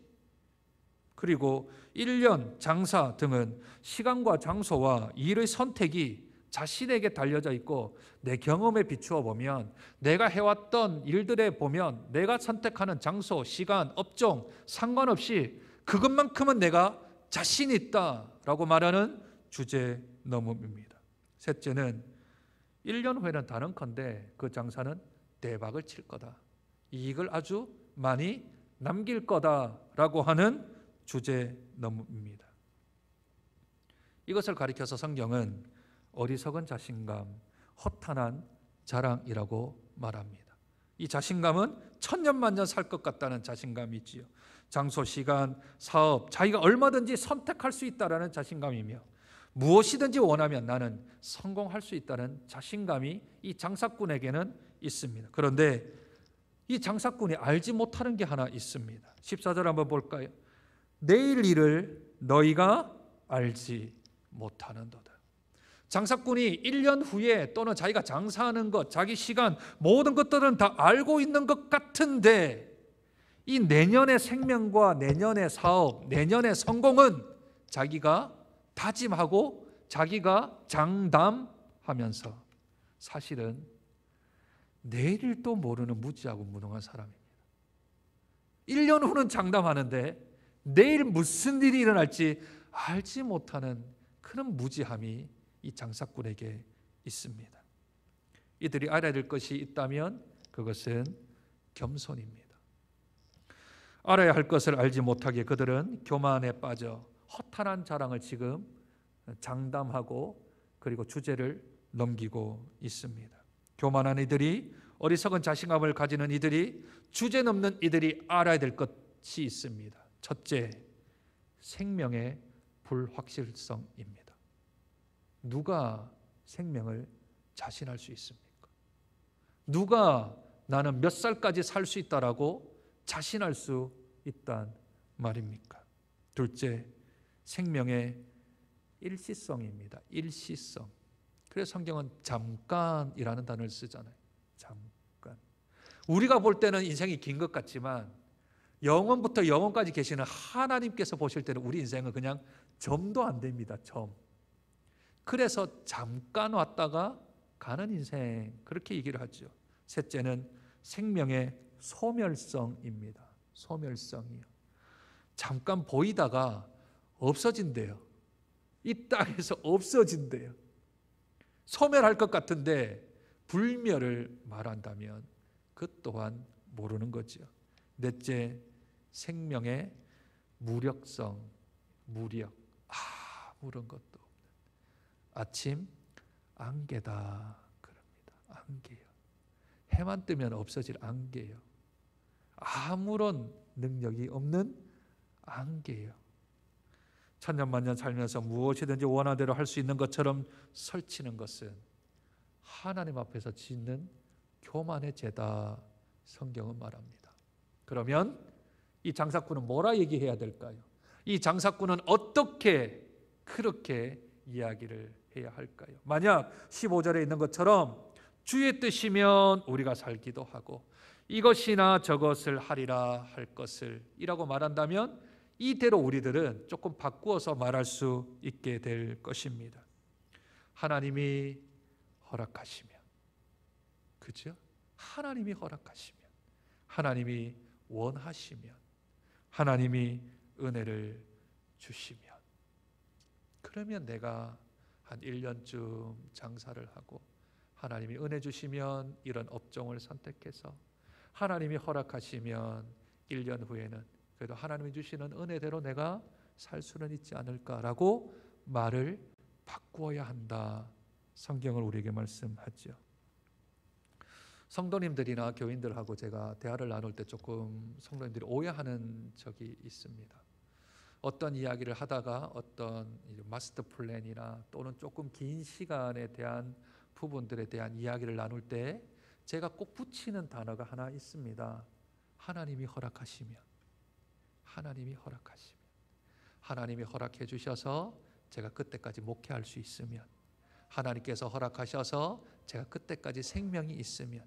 그리고 1년, 장사 등은 시간과 장소와 일의 선택이 자신에게 달려져 있고 내 경험에 비추어 보면 내가 해왔던 일들에 보면 내가 선택하는 장소, 시간, 업종 상관없이 그것만큼은 내가 자신 있다라고 말하는 주제넘음입니다. 셋째는 1년 후에는 단언컨대 그 장사는 대박을 칠 거다. 이익을 아주 많이 남길 거다라고 하는 주제넘음입니다. 이것을 가리켜서 성경은 어리석은 자신감, 허탄한 자랑이라고 말합니다. 이 자신감은 천년만년 살 것 같다는 자신감이지요. 장소, 시간, 사업, 자기가 얼마든지 선택할 수 있다라는 자신감이며 무엇이든지 원하면 나는 성공할 수 있다는 자신감이 이 장사꾼에게는 있습니다. 그런데 이 장사꾼이 알지 못하는 게 하나 있습니다. 14절 한번 볼까요? 내일 일을 너희가 알지 못하는도다. 장사꾼이 1년 후에 또는 자기가 장사하는 것, 자기 시간 모든 것들은 다 알고 있는 것 같은데 이 내년의 생명과 내년의 사업, 내년의 성공은 자기가 다짐하고 자기가 장담하면서 사실은 내일도 모르는 무지하고 무능한 사람입니다. 1년 후는 장담하는데 내일 무슨 일이 일어날지 알지 못하는 그런 무지함이 이 장사꾼에게 있습니다. 이들이 알아야 될 것이 있다면 그것은 겸손입니다. 알아야 할 것을 알지 못하기에 그들은 교만에 빠져 허탄한 자랑을 지금 장담하고 그리고 주제를 넘기고 있습니다. 교만한 이들이, 어리석은 자신감을 가지는 이들이, 주제 넘는 이들이 알아야 될 것이 있습니다. 첫째, 생명의 불확실성입니다. 누가 생명을 자신할 수 있습니까? 누가 나는 몇 살까지 살 수 있다라고 자신할 수 있단 말입니까? 둘째, 생명의 일시성입니다. 일시성. 그래서 성경은 잠깐이라는 단어를 쓰잖아요. 잠깐. 우리가 볼 때는 인생이 긴 것 같지만 영원부터 영원까지 계시는 하나님께서 보실 때는 우리 인생은 그냥 점도 안 됩니다. 점. 그래서 잠깐 왔다가 가는 인생, 그렇게 얘기를 하죠. 셋째는 생명의 소멸성입니다. 소멸성이요. 잠깐 보이다가 없어진대요. 이 땅에서 없어진대요. 소멸할 것 같은데 불멸을 말한다면 그 또한 모르는 거죠. 넷째, 생명의 무력성, 무력. 아무런 것도 없는. 아침 안개다 그럽니다. 안개요. 해만 뜨면 없어질 안개요. 아무런 능력이 없는 안개요. 천년만년 살면서 무엇이든지 원하는 대로 할 수 있는 것처럼 설치는 것은 하나님 앞에서 짓는 교만의 죄다 성경은 말합니다. 그러면 이 장사꾼은 뭐라 얘기해야 될까요? 이 장사꾼은 어떻게 그렇게 이야기를 해야 할까요? 만약 15절에 있는 것처럼 주의 뜻이면 우리가 살기도 하고 이것이나 저것을 하리라 할 것을 이라고 말한다면 이대로 우리들은 조금 바꾸어서 말할 수 있게 될 것입니다. 하나님이 허락하시면, 그죠? 하나님이 허락하시면, 하나님이 원하시면, 하나님이 은혜를 주시면, 그러면 내가 한 1년쯤 장사를 하고 하나님이 은혜 주시면 이런 업종을 선택해서 하나님이 허락하시면 1년 후에는 그래도 하나님이 주시는 은혜대로 내가 살 수는 있지 않을까라고 말을 바꾸어야 한다. 성경을 우리에게 말씀하죠. 성도님들이나 교인들하고 제가 대화를 나눌 때 조금 성도님들이 오해하는 적이 있습니다. 어떤 이야기를 하다가 어떤 마스터 플랜이나 또는 조금 긴 시간에 대한 부분들에 대한 이야기를 나눌 때 제가 꼭 붙이는 단어가 하나 있습니다. 하나님이 허락하시면, 하나님이 허락하시면, 하나님이 허락해 주셔서 제가 그때까지 목회할 수 있으면, 하나님께서 허락하셔서 제가 그때까지 생명이 있으면,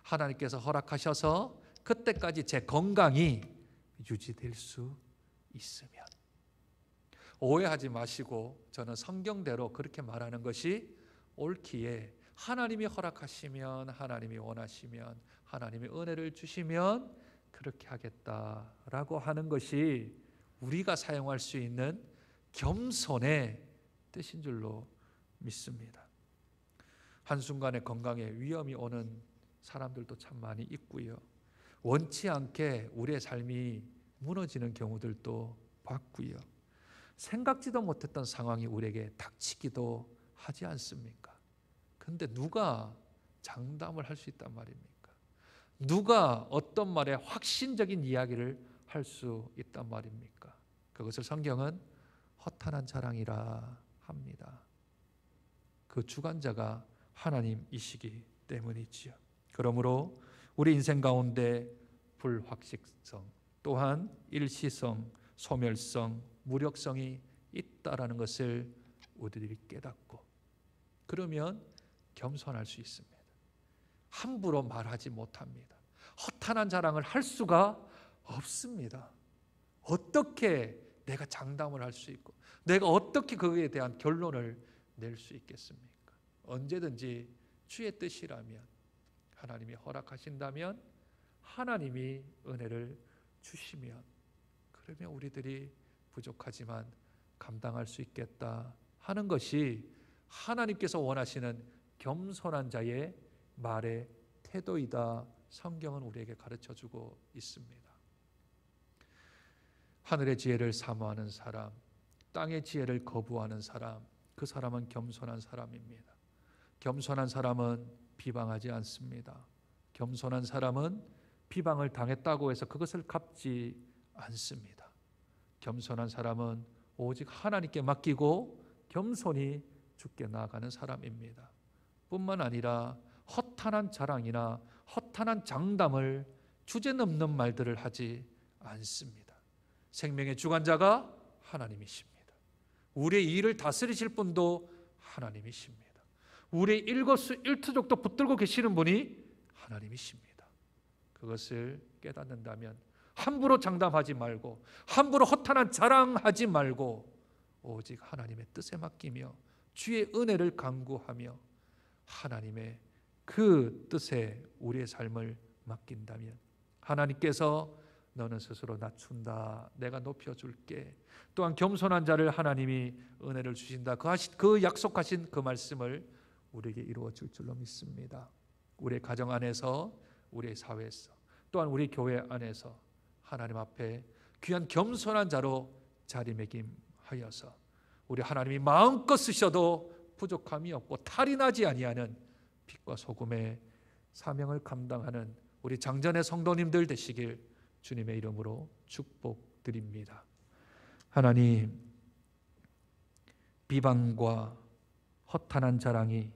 하나님께서 허락하셔서 그때까지 제 건강이 유지될 수 있으면. 오해하지 마시고 저는 성경대로 그렇게 말하는 것이 옳기에 하나님이 허락하시면, 하나님이 원하시면, 하나님이 은혜를 주시면 그렇게 하겠다라고 하는 것이 우리가 사용할 수 있는 겸손의 뜻인 줄로 믿습니다. 한순간에 건강에 위험이 오는 사람들도 참 많이 있고요. 원치 않게 우리의 삶이 무너지는 경우들도 봤고요. 생각지도 못했던 상황이 우리에게 닥치기도 하지 않습니까? 그런데 누가 장담을 할 수 있단 말입니까? 누가 어떤 말에 확신적인 이야기를 할 수 있단 말입니까? 그것을 성경은 허탄한 자랑이라 합니다. 그 주관자가 하나님이시기 때문이지요. 그러므로 우리 인생 가운데 불확실성, 또한 일시성, 소멸성, 무력성이 있다라는 것을 우리들이 깨닫고 그러면 겸손할 수 있습니다. 함부로 말하지 못합니다. 허탄한 자랑을 할 수가 없습니다. 어떻게 내가 장담을 할 수 있고 내가 어떻게 그거에 대한 결론을 낼 수 있겠습니까? 언제든지 주의 뜻이라면, 하나님이 허락하신다면, 하나님이 은혜를 주시면, 그러면 우리들이 부족하지만 감당할 수 있겠다 하는 것이 하나님께서 원하시는 겸손한 자의 말의 태도이다. 성경은 우리에게 가르쳐주고 있습니다. 하늘의 지혜를 사모하는 사람, 땅의 지혜를 거부하는 사람, 그 사람은 겸손한 사람입니다. 겸손한 사람은 비방하지 않습니다. 겸손한 사람은 비방을 당했다고 해서 그것을 갚지 않습니다. 겸손한 사람은 오직 하나님께 맡기고 겸손히 주께 나아가는 사람입니다. 뿐만 아니라 허탄한 자랑이나 허탄한 장담을 주제넘는 말들을 하지 않습니다. 생명의 주관자가 하나님이십니다. 우리의 일을 다스리실 분도 하나님이십니다. 우리의 일거수일투족도 붙들고 계시는 분이 하나님이십니다. 그것을 깨닫는다면 함부로 장담하지 말고 함부로 허탄한 자랑하지 말고 오직 하나님의 뜻에 맡기며 주의 은혜를 간구하며 하나님의 그 뜻에 우리의 삶을 맡긴다면 하나님께서 너는 스스로 낮춘다, 내가 높여줄게, 또한 겸손한 자를 하나님이 은혜를 주신다, 그 약속하신 그 말씀을 우리에게 이루어 줄 줄로 믿습니다. 우리의 가정 안에서, 우리의 사회에서, 또한 우리 교회 안에서 하나님 앞에 귀한 겸손한 자로 자리매김하여서 우리 하나님이 마음껏 쓰셔도 부족함이 없고 탈이 나지 아니하는 빛과 소금의 사명을 감당하는 우리 장전의 성도님들 되시길 주님의 이름으로 축복드립니다. 하나님, 비방과 허탄한 자랑이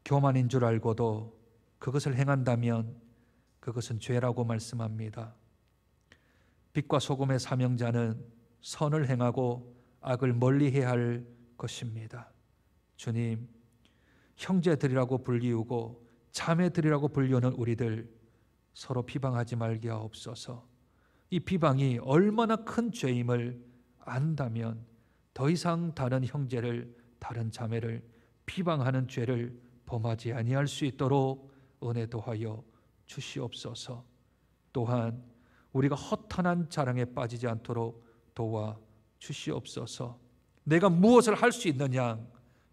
교만인 줄 알고도 그것을 행한다면 그것은 죄라고 말씀합니다. 빛과 소금의 사명자는 선을 행하고 악을 멀리해야 할 것입니다. 주님, 형제들이라고 불리우고 자매들이라고 불리우는 우리들 서로 비방하지 말게 하옵소서. 이 비방이 얼마나 큰 죄임을 안다면 더 이상 다른 형제를, 다른 자매를 비방하는 죄를 범하지 아니할 수 있도록 은혜 도하여 주시옵소서. 또한 우리가 허탄한 자랑에 빠지지 않도록 도와 주시옵소서. 내가 무엇을 할 수 있느냐,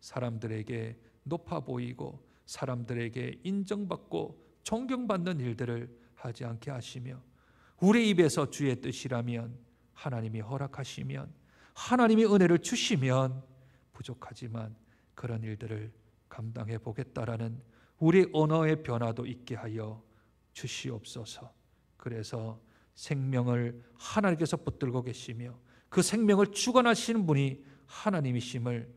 사람들에게 높아 보이고 사람들에게 인정받고 존경받는 일들을 하지 않게 하시며 우리 입에서 주의 뜻이라면, 하나님이 허락하시면, 하나님이 은혜를 주시면 부족하지만 그런 일들을 감당해 보겠다라는 우리 언어의 변화도 있게 하여 주시옵소서. 그래서 생명을 하나님께서 붙들고 계시며 그 생명을 주관하시는 분이 하나님이심을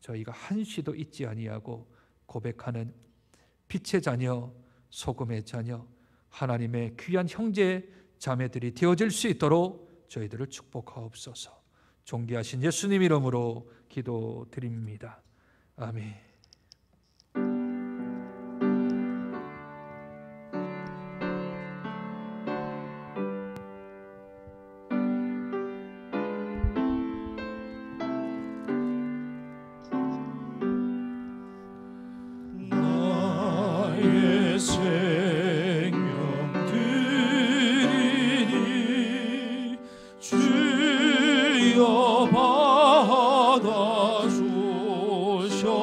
저희가 한시도 잊지 아니하고 고백하는 빛의 자녀, 소금의 자녀, 하나님의 귀한 형제 자매들이 되어질 수 있도록 저희들을 축복하옵소서. 존귀하신 예수님 이름으로 기도드립니다. 아멘. 나의 생명 드리니 주여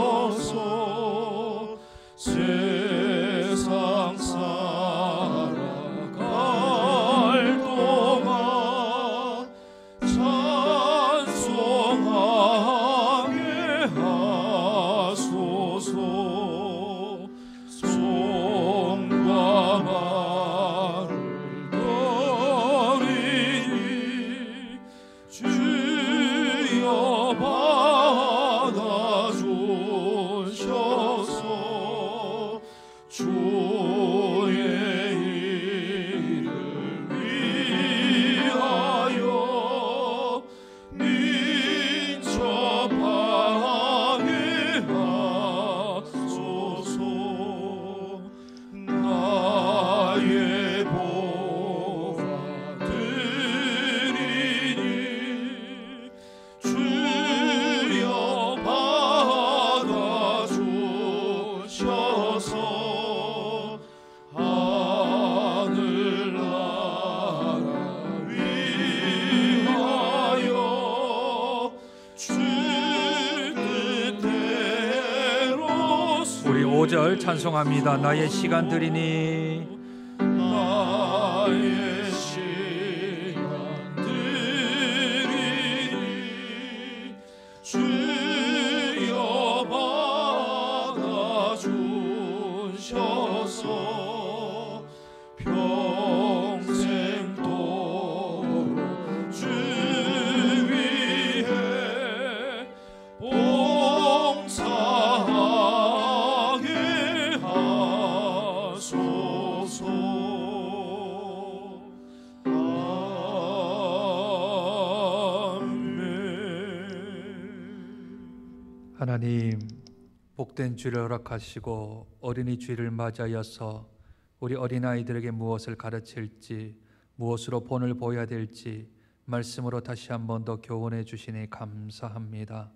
받아주셔서 세상 살아갈 동안 찬송하게 하소서. 손과 발을 떨리니 주여 받아주셔서 주의 일을 위하여 민첩하게 하소서. 나의 보가 드리니 주여 받아주셔서 하늘나라 위하여 주 뜻대로 우리 5절 찬송합니다. 나의 시간 드리니 나의 시간 드리니 주여 받아주셔서 평생도록 주 위해 봉사하게 하소서. 아멘. 하나님, 복된 주를 허락하시고 어린이 주일을 맞이하여서 우리 어린아이들에게 무엇을 가르칠지, 무엇으로 본을 보여야 될지 말씀으로 다시 한 번 더 교훈해 주시니 감사합니다.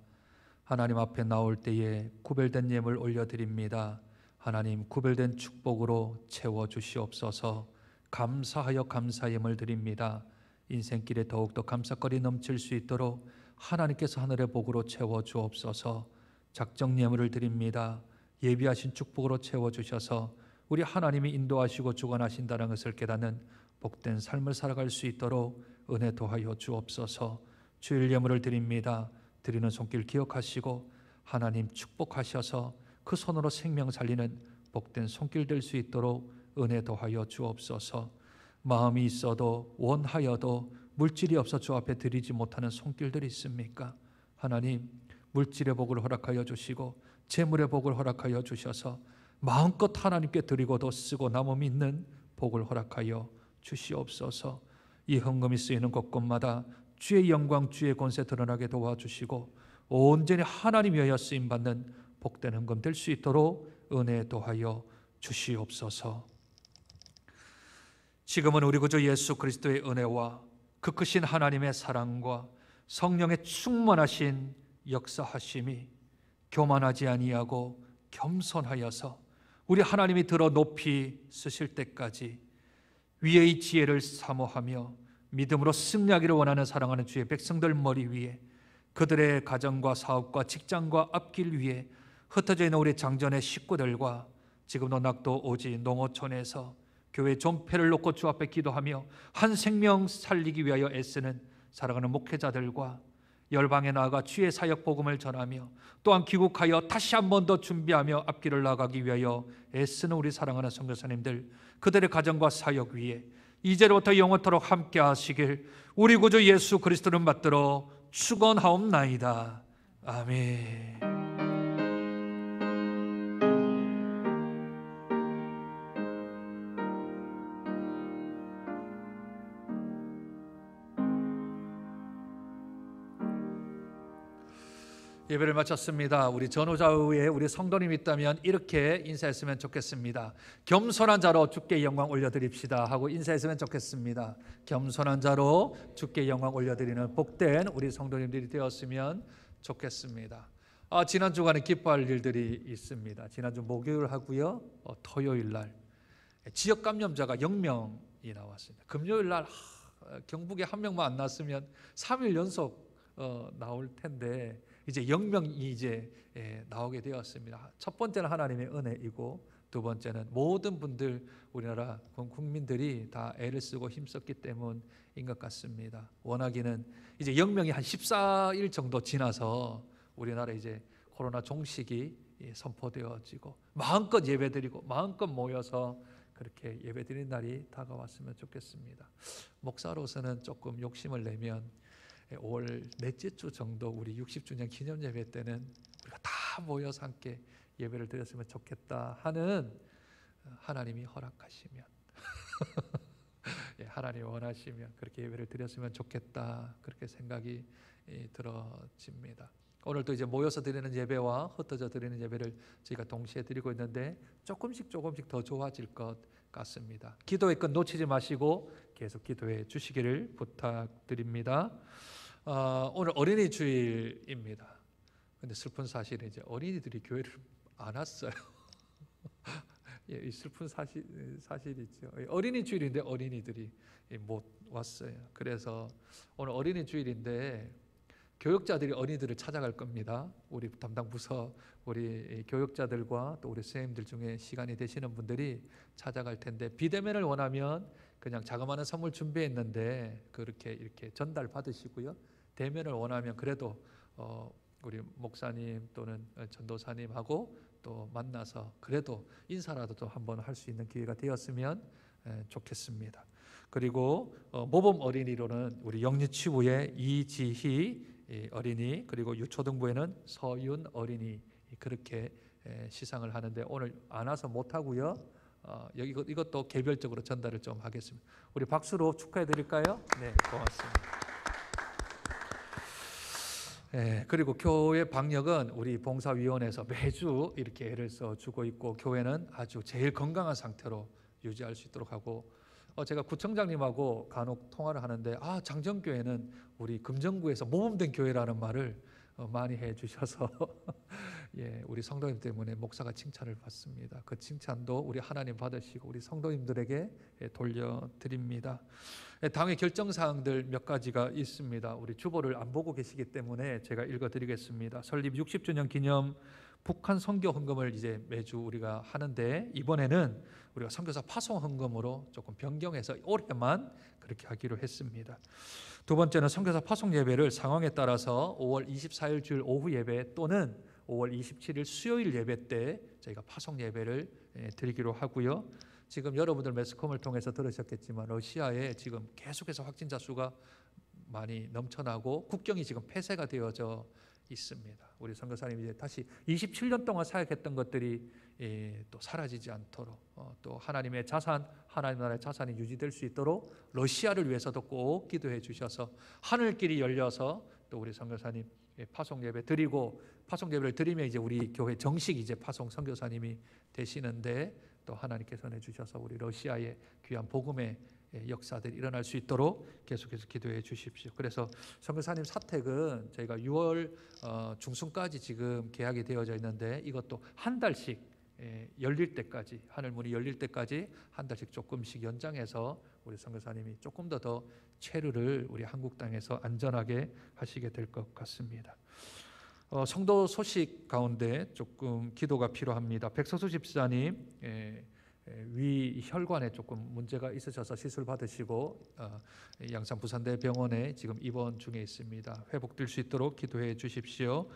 하나님 앞에 나올 때에 구별된 예물 올려드립니다. 하나님, 구별된 축복으로 채워주시옵소서. 감사하여 감사 예물 드립니다. 인생길에 더욱더 감사거리 넘칠 수 있도록 하나님께서 하늘의 복으로 채워주옵소서. 작정 예물을 드립니다. 예비하신 축복으로 채워주셔서 우리 하나님이 인도하시고 주관하신다는 것을 깨닫는 복된 삶을 살아갈 수 있도록 은혜 도하여 주옵소서. 주일 예물을 드립니다. 드리는 손길 기억하시고 하나님 축복하셔서 그 손으로 생명 살리는 복된 손길 될 수 있도록 은혜 도하여 주옵소서. 마음이 있어도 원하여도 물질이 없어 주 앞에 드리지 못하는 손길들이 있습니까? 하나님, 물질의 복을 허락하여 주시고 재물의 복을 허락하여 주셔서 마음껏 하나님께 드리고도 쓰고 남음이 있는 복을 허락하여 주시옵소서. 이 헌금이 쓰이는 곳곳마다 주의 영광, 주의 권세 드러나게 도와주시고 온전히 하나님 위하여 쓰임받는 복된 헌금 될 수 있도록 은혜 도하여 주시옵소서. 지금은 우리 구주 예수 그리스도의 은혜와 그 크신 하나님의 사랑과 성령의 충만하신 역사하심이 교만하지 아니하고 겸손하여서 우리 하나님이 들어 높이 쓰실 때까지 위의 지혜를 사모하며 믿음으로 승리하기를 원하는 사랑하는 주의 백성들 머리 위에, 그들의 가정과 사업과 직장과 앞길 위에 흩어져 있는 우리 장전의 식구들과 지금도 낙도 오지 농어촌에서 교회 존폐를 놓고 주 앞에 기도하며 한 생명 살리기 위하여 애쓰는 사랑하는 목회자들과 열방에 나아가 주의 사역 복음을 전하며 또한 귀국하여 다시 한 번 더 준비하며 앞길을 나가기 위하여 애쓰는 우리 사랑하는 선교사님들, 그들의 가정과 사역 위에 이제로부터 영원토록 함께 하시길 우리 구주 예수 그리스도를 받들어 축원하옵나이다. 아멘. 예배를 마쳤습니다. 우리 전후좌우에 우리 성도님 있다면 이렇게 인사했으면 좋겠습니다. 겸손한 자로 주께 영광 올려드립시다 하고 인사했으면 좋겠습니다. 겸손한 자로 주께 영광 올려드리는 복된 우리 성도님들이 되었으면 좋겠습니다. 지난 주간에 기뻐할 일들이 있습니다. 지난주 목요일 하고요, 토요일 날 지역 감염자가 0명이 나왔습니다. 금요일 날 경북에 한 명만 안 났으면 3일 연속 나올 텐데 이제 0명이 이제 나오게 되었습니다. 첫 번째는 하나님의 은혜이고 두 번째는 모든 분들, 우리나라 국민들이 다 애를 쓰고 힘썼기 때문인 것 같습니다. 원하기는 이제 0명이 한 14일 정도 지나서 우리나라 이제 코로나 종식이 선포되어지고 마음껏 예배드리고 마음껏 모여서 그렇게 예배드리는 날이 다가왔으면 좋겠습니다. 목사로서는 조금 욕심을 내면 5월 넷째 주 정도 우리 60주년 기념 예배 때는 우리가 다 모여서 함께 예배를 드렸으면 좋겠다 하는, 하나님이 허락하시면 하나님이 원하시면 그렇게 예배를 드렸으면 좋겠다, 그렇게 생각이 들어집니다. 오늘도 이제 모여서 드리는 예배와 흩어져 드리는 예배를 저희가 동시에 드리고 있는데 조금씩 더 좋아질 것 같습니다. 기도의 끈 놓치지 마시고 계속 기도해 주시기를 부탁드립니다. 오늘 어린이 주일입니다. 근데 슬픈 사실은 이제 어린이들이 교회를 안 왔어요. 이 슬픈 사실이죠. 어린이 주일인데 어린이들이 못 왔어요. 그래서 오늘 어린이 주일인데 교육자들이 어린이들을 찾아갈 겁니다. 우리 담당 부서 우리 교육자들과 또 우리 선생님들 중에 시간이 되시는 분들이 찾아갈 텐데, 비대면을 원하면 그냥 자그마한 선물 준비했는데 그렇게 이렇게 전달 받으시고요. 대면을 원하면 그래도 우리 목사님 또는 전도사님하고 또 만나서 그래도 인사라도 또 한번 할 수 있는 기회가 되었으면 좋겠습니다. 그리고 모범 어린이로는 우리 영리치부의 이지희 어린이, 그리고 유초등부에는 서윤 어린이, 그렇게 시상을 하는데 오늘 안 와서 못 하고요. 이것도 개별적으로 전달을 좀 하겠습니다. 우리 박수로 축하해 드릴까요? 네, 고맙습니다. 그리고 교회 방역은 우리 봉사위원회에서 매주 이렇게 애를 써주고 있고, 교회는 아주 제일 건강한 상태로 유지할 수 있도록 하고, 제가 구청장님하고 간혹 통화를 하는데 장정교회는 우리 금정구에서 모범된 교회라는 말을 많이 해주셔서 우리 성도님 때문에 목사가 칭찬을 받습니다. 그 칭찬도 우리 하나님 받으시고 우리 성도님들에게 돌려드립니다. 당의 결정사항들 몇 가지가 있습니다. 우리 주보를 안 보고 계시기 때문에 제가 읽어드리겠습니다. 설립 60주년 기념 북한 선교 헌금을 이제 매주 우리가 하는데, 이번에는 우리가 선교사 파송 헌금으로 조금 변경해서 올해만 그렇게 하기로 했습니다. 두 번째는 선교사 파송 예배를 상황에 따라서 5월 24일 주일 오후 예배 또는 5월 27일 수요일 예배 때 저희가 파송 예배를 드리기로 하고요. 지금 여러분들 매스컴을 통해서 들으셨겠지만 러시아에 지금 계속해서 확진자 수가 많이 넘쳐나고 국경이 지금 폐쇄가 되어져 있습니다. 우리 선교사님이 이제 다시 27년 동안 사역했던 것들이 또 사라지지 않도록, 또 하나님의 자산, 하나님 나라의 자산이 유지될 수 있도록 러시아를 위해서도 꼭 기도해 주셔서 하늘길이 열려서 또 우리 선교사님 파송 예배 드리고, 파송 예배를 드리면 이제 우리 교회 정식 이제 파송 선교사님이 되시는데, 또 하나님께서 내주셔서 우리 러시아의 귀한 복음의 역사들이 일어날 수 있도록 계속해서 기도해 주십시오. 그래서 선교사님 사택은 저희가 6월 중순까지 지금 계약이 되어져 있는데, 이것도 한 달씩 열릴 때까지, 하늘문이 열릴 때까지 한 달씩 조금씩 연장해서 우리 선교사님이 조금 더 체류를 우리 한국 땅에서 안전하게 하시게 될 것 같습니다. 성도 소식 가운데 조금 기도가 필요합니다. 백석수 집사님 위 혈관에 조금 문제가 있으셔서 시술 받으시고 양산 부산대병원에 지금 입원 중에 있습니다. 회복될 수 있도록 기도해 주십시오.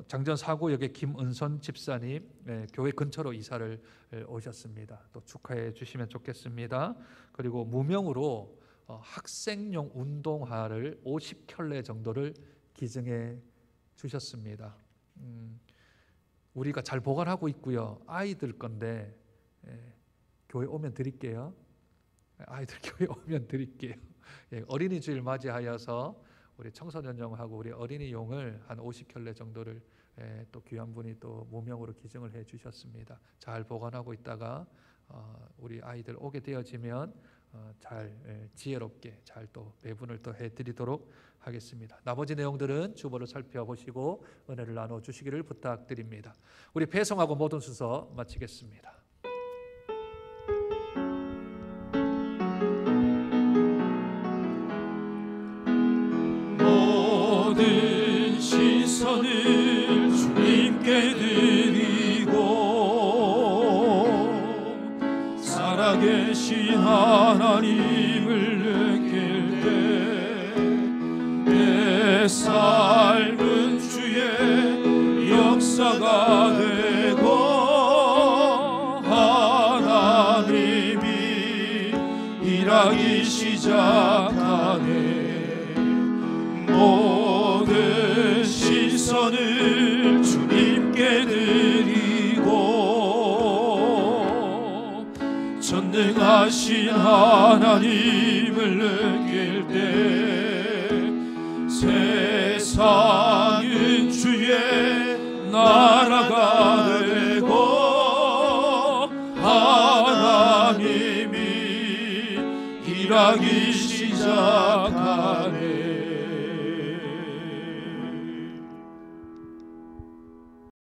장전 사고역의 김은선 집사님 교회 근처로 이사를 오셨습니다. 또 축하해 주시면 좋겠습니다. 그리고 무명으로 학생용 운동화를 50켤레 정도를 기증해 주셨습니다. 우리가 잘 보관하고 있고요. 아이들 건데 교회 오면 드릴게요. 아이들 교회 오면 드릴게요. 어린이 주일 맞이하여서 우리 청소년용하고 우리 어린이용을 한 50켤레 정도를 또 귀한 분이 또 무명으로 기증을 해 주셨습니다. 잘 보관하고 있다가 우리 아이들 오게 되어지면 잘 지혜롭게 잘 또 배분을 또 해드리도록 하겠습니다. 나머지 내용들은 주보를 살펴보시고 은혜를 나눠 주시기를 부탁드립니다. 우리 배송하고 모든 순서 마치겠습니다. 모든 시선을 주님께 드리고 살아계신 하나님을 느낄 때 내 삶은 주의 역사가 되고 하나님이 일하기 시작하네. 모든 시선을 주님께 드리고 전능하신 하나님을 느낄 때 세상은 주의 나라가 되고 하나님이 일하기 시작